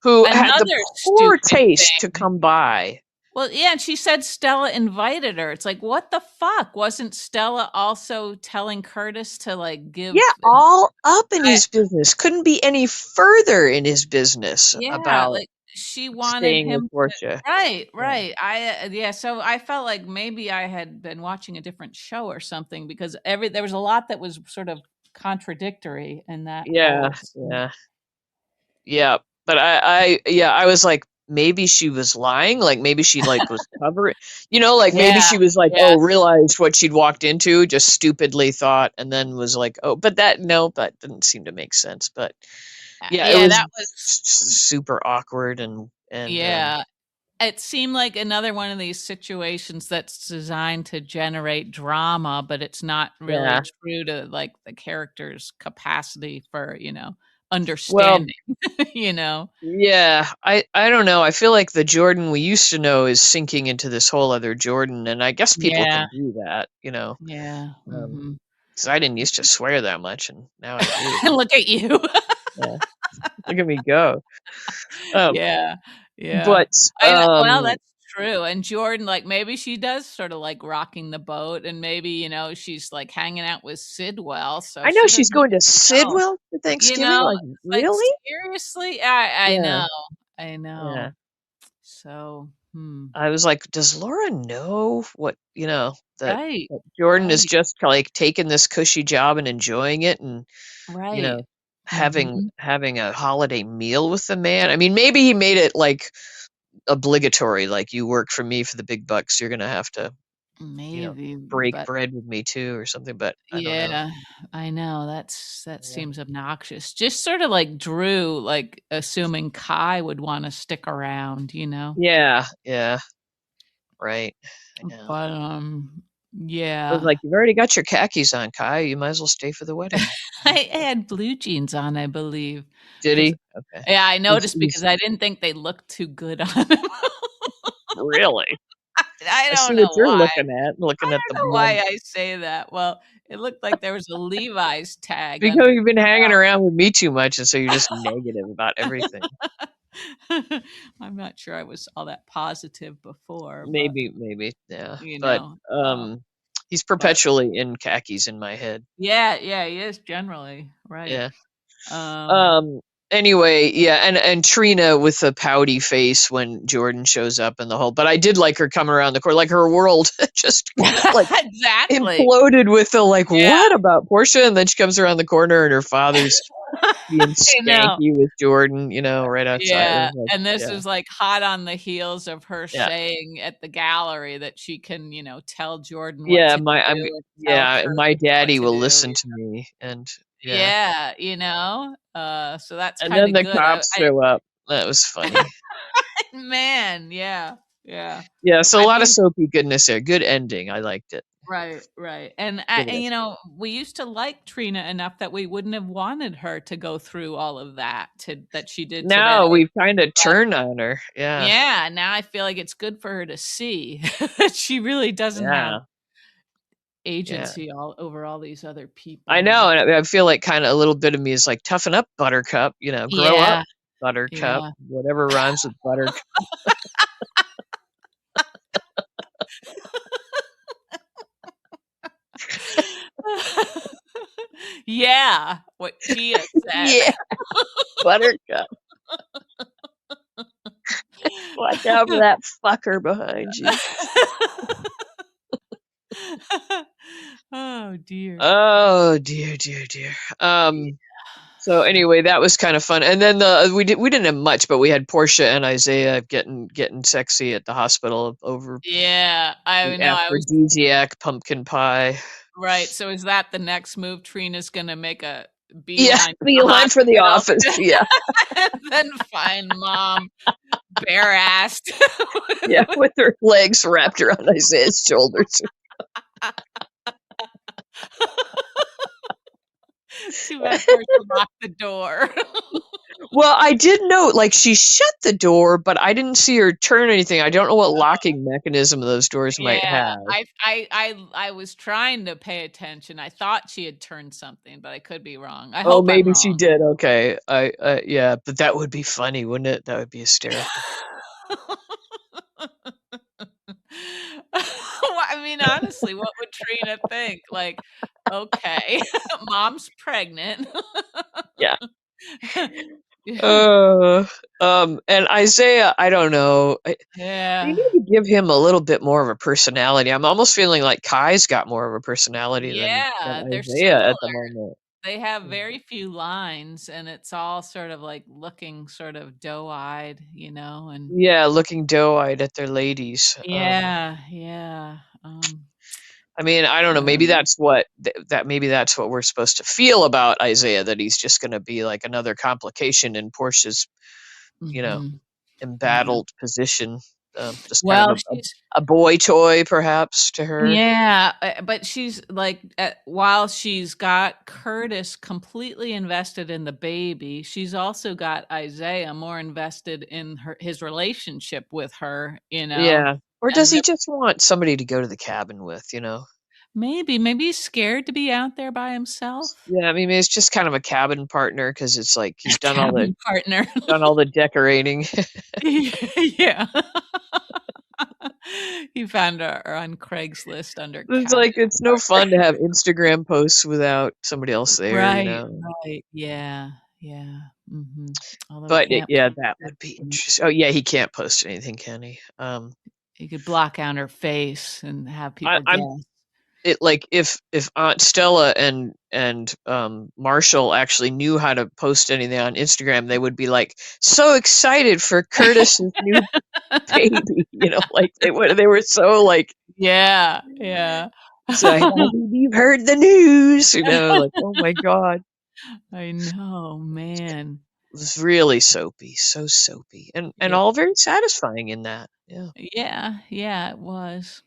who had the another poor stupid taste to thing. come by. Well, yeah, and she said Stella invited her. It's like, what the fuck? Wasn't Stella also telling Curtis to like Yeah, give all up in his business. Couldn't be any further in his business Yeah, about like, she wanted staying with him to. Portia. Right, Yeah. right. Yeah, so I felt like maybe I had been watching a different show or something because there was a lot that was sort of contradictory in that Yeah, whole scene. yeah. Yeah, but I was like, maybe she was lying, like, maybe she, like, was covering, like, maybe Yeah, she was like, yeah, oh, realized what she'd walked into, just stupidly thought, and then was like, oh, but that didn't seem to make sense, but, yeah, it yeah, was that was super awkward and, yeah. It seemed like another one of these situations that's designed to generate drama, but it's not really yeah. true to, like, the character's capacity for, Well, understanding, you know? yeah, I don't know, I feel like the Jordan we used to know is sinking into this whole other Jordan, and I guess people Yeah, can do that, yeah, um, mhm. 'cause I didn't used to swear that much, and now I do. Look at you. Yeah. Look at me go. Um, Yeah, yeah. but, I know well, that's true, and Jordan, like, maybe she does sorta like rocking the boat, and maybe, she's, like, hanging out with Sidwell, so I know she she's doesn't going to know. Sidwell for You Thanksgiving, know? like, Like, really? seriously? I Yeah, know, I yeah. know. So, I was like, "Does Laura know what," that Right, Jordan is right, just, like, taking this cushy job and enjoying it and, you right. know, having Mhm. having a holiday meal with the man? I mean, maybe he made it, like, obligatory, like, "You work for me for the big bucks, you're gonna have to, you know, Maybe, break but bread with me too," or something, but I don't know. yeah, I know, that Yeah. seems obnoxious. Just sorta like Drew, like, assuming Kai would wanna stick around, you know? Yeah, yeah, right. I know. But, I was yeah. like, "You've already got your khakis on, Kai, you might as well stay for the wedding." I had blue jeans on, I believe, Did 'cause he? Okay. yeah, I noticed because He's I didn't think they looked too good on him. really? I I don't see what know you're why. looking I at the don't know why men. I say that. Well, it looked like there was a Levi's tag Because under you've been hanging around with me too much, and so you're just negative about everything. I'm not sure I was all that positive before, but, Maybe, yeah, you but, know, he's but perpetually in khakis in my head. yeah, yeah, he is generally, right. Yeah. Um, Um, anyway, yeah, and Trina with the pouty face when Jordan shows up and the whole, but I did like her coming around the corner, like, her world just, like, exactly. imploded with the, like, Yeah, "What about Portia?" And then she comes around the corner and her father's being I know. skanky with Jordan, right outside. It Yeah, was like, and this yeah. is, like, hot on the heels of her Yeah. saying at the gallery that she can, tell Jordan what Yeah, to do and tell yeah, and my Curtis what daddy to will do. listen to me, and yeah. Yeah, so that's And then kinda the good. cops show up. That was funny. Man, yeah, yeah. Yeah, so a I lot of mean soapy goodness there. Good ending, I liked it. right, right, Give it and, a we used to like Trina enough that we wouldn't have wanted her to go through all of that that she did today. Now we've kinda turned on her. Yeah, Yeah, now I feel like it's good for her to see that she really doesn't have yeah, yeah. agency all over all these other I people know, and and I feel like kinda a little bit of me is like, "Toughen up, Buttercup," "Grow up, yeah, Buttercup," yeah. whatever rhymes with buttercup. Yeah, what Gia said. Yeah, Buttercup. Watch out for that fucker behind you. Oh, dear. Oh, dear, dear, dear. So anyway, that was kind of fun. And then we didn't have much, but we had Portia and Isaiah getting sexy at the hospital over Yeah, I the know. I was aphrodisiac pumpkin pie. right. So is that the next move? Trina's gonna make a Yeah, beeline to the beeline for the hospital office. Yeah, and then find mom bare-assed. yeah, with her legs wrapped around Isaiah's shoulders. Too bad Portia locked the door. Well, I did note, like, she shut the door, but I didn't see her turn anything. I don't know what locking mechanism those doors might Yeah, have. I was trying to pay attention. I thought she had turned something, but I could be wrong. I Oh, hope I'm maybe she wrong. did. Okay. Yeah, but that would be funny, wouldn't it? That would be hysterical. Well, I mean, honestly, what would Trina think? Like, okay, mom's pregnant. Yeah. Yeah. Uh, and Isaiah, I don't know. They Yeah. need to give him a little bit more of a personality. I'm almost feeling like Kai's got more of a personality than Yeah, they're Isaiah similar. at the moment. They have Mm. very few lines, and it's all sort of like looking sort of doe-eyed, and Yeah, looking doe-eyed at their ladies. yeah, yeah, I mean, I don't know. Maybe yeah. that's what that maybe that's what we're supposed to feel about Isaiah, that he's just going to be like another complication in Portia's, you know, Mhm. Yeah. embattled position. Just kind of Well, she's a boy toy, perhaps, to her. yeah, but she's like, while she's got Curtis completely invested in the baby, she's also got Isaiah more invested in his relationship with her, Yeah. Or does and he just want somebody to go to the cabin with? maybe he's scared to be out there by himself. Yeah, I mean, it's just kind of a cabin partner because it's like he's done all the Cabin partner. done all the decorating. Yeah. He found her on Craigslist under It's cabin like it's no partner. fun to have Instagram posts without somebody else there, you Right, know. right, yeah, yeah, mhm. Although he But can't yeah, post that her would be face. interesting. Oh yeah, he can't post anything, can he? He could block out her face and have I, people I'm guess. it like if Aunt Stella and Marshall actually knew how to post anything on Instagram, they would be like so excited for Curtis's new baby. Like they were so like Yeah, yeah. excited. You've heard the news, like oh my god. I know, man. It was really soapy, so soapy, and Yeah. all very satisfying in that. Yeah. Yeah, yeah, it was,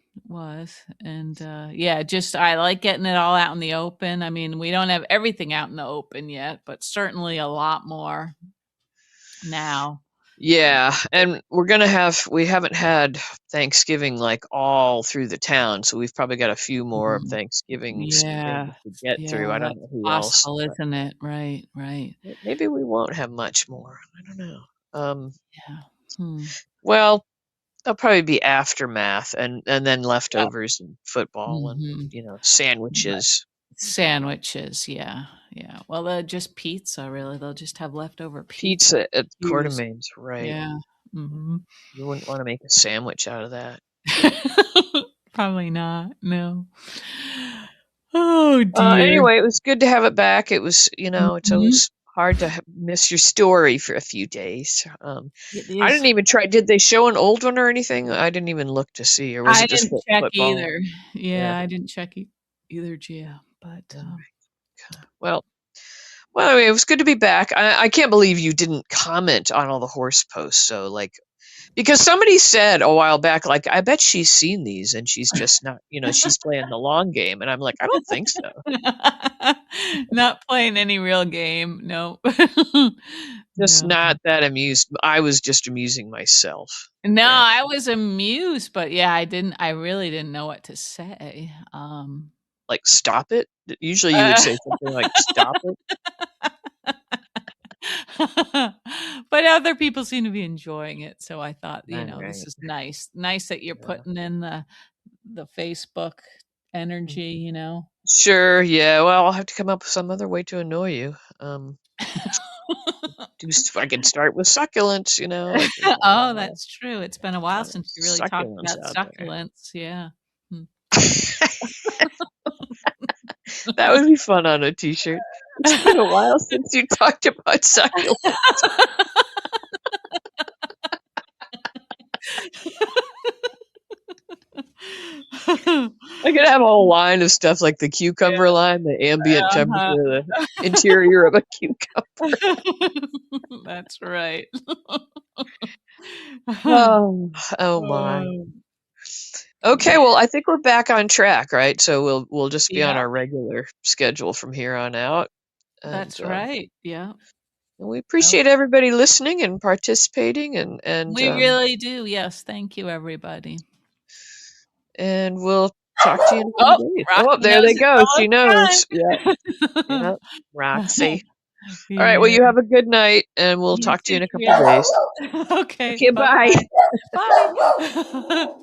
and, yeah, just I like getting it all out in the open. I mean, we don't have everything out in the open yet, but certainly a lot more now. Yeah, and we haven't had Thanksgiving like all through the town, so we've probably got a few more Mhm. Thanksgivings Yeah, to get through. yeah, I don't that's know who else, possible, but isn't it? Right, right. maybe we won't have much more. I don't know. Yeah. Hmm. Well, there'll probably be aftermath and then Yep. leftovers and football and Mhm. Right. sandwiches. Sandwiches, yeah, yeah. Well, just pizza, really. They'll just have leftover pizza. Pizza at Use. Quartermaine's, right. Yeah. Mhm. You wouldn't want to make a sandwich out of that. Probably not, no. Oh, dear. Anyway, it was good to have it back. It's Mhm. always hard to miss your story for a few days. It I is. didn't even try. Did they show an old one or anything? I didn't even look to see, or was I it just didn't check football? either. Yeah. Yeah, I didn't check either, Gia, but, All right. Well, anyway, it was good to be back. I can't believe you didn't comment on all the horse posts. So, like, because somebody said a while back, like, I bet she's seen these and she's just not, she's playing the long game. And I'm like, I don't think so. not playing any real game, no. Just No. not that amused. I was just amusing myself, No, I apparently. was amused, but yeah, I really didn't know what to say. Like, stop it. Usually you would Uh, say something like, stop it. but other people seem to be enjoying it, so I thought, All this right. is nice. Nice that you're Yeah. putting in the Facebook energy. Sure. Yeah. Well, I'll have to come up with some other way to annoy you. I can start with succulents, like there's a Oh, lot that's true. It's been a while of since you really talked succulents about out there. succulents. Yeah. Hmm. That would be fun on a t-shirt. It's been a while since you talked about succulent. I could have a whole line of stuff like the cucumber line, the ambient Uh-huh. temperature, the interior of a cucumber. That's right. Oh my. Okay, well, I think we're back on track, right? So we'll just be on Yeah, our regular schedule from here on out, and that's right. Yeah. we No, appreciate everybody listening and participating, we really do. Yes. Thank you, everybody. and we'll talk to you in a Oh, couple days. Oh, Rocky there knows they it's go. She knows. Yeah, almost yeah, time. Roxy. All right. Well, Yeah. you have a good night, and we'll You talk to you too, in a couple Trina. days. Okay. Okay. Bye. Bye-bye. Bye.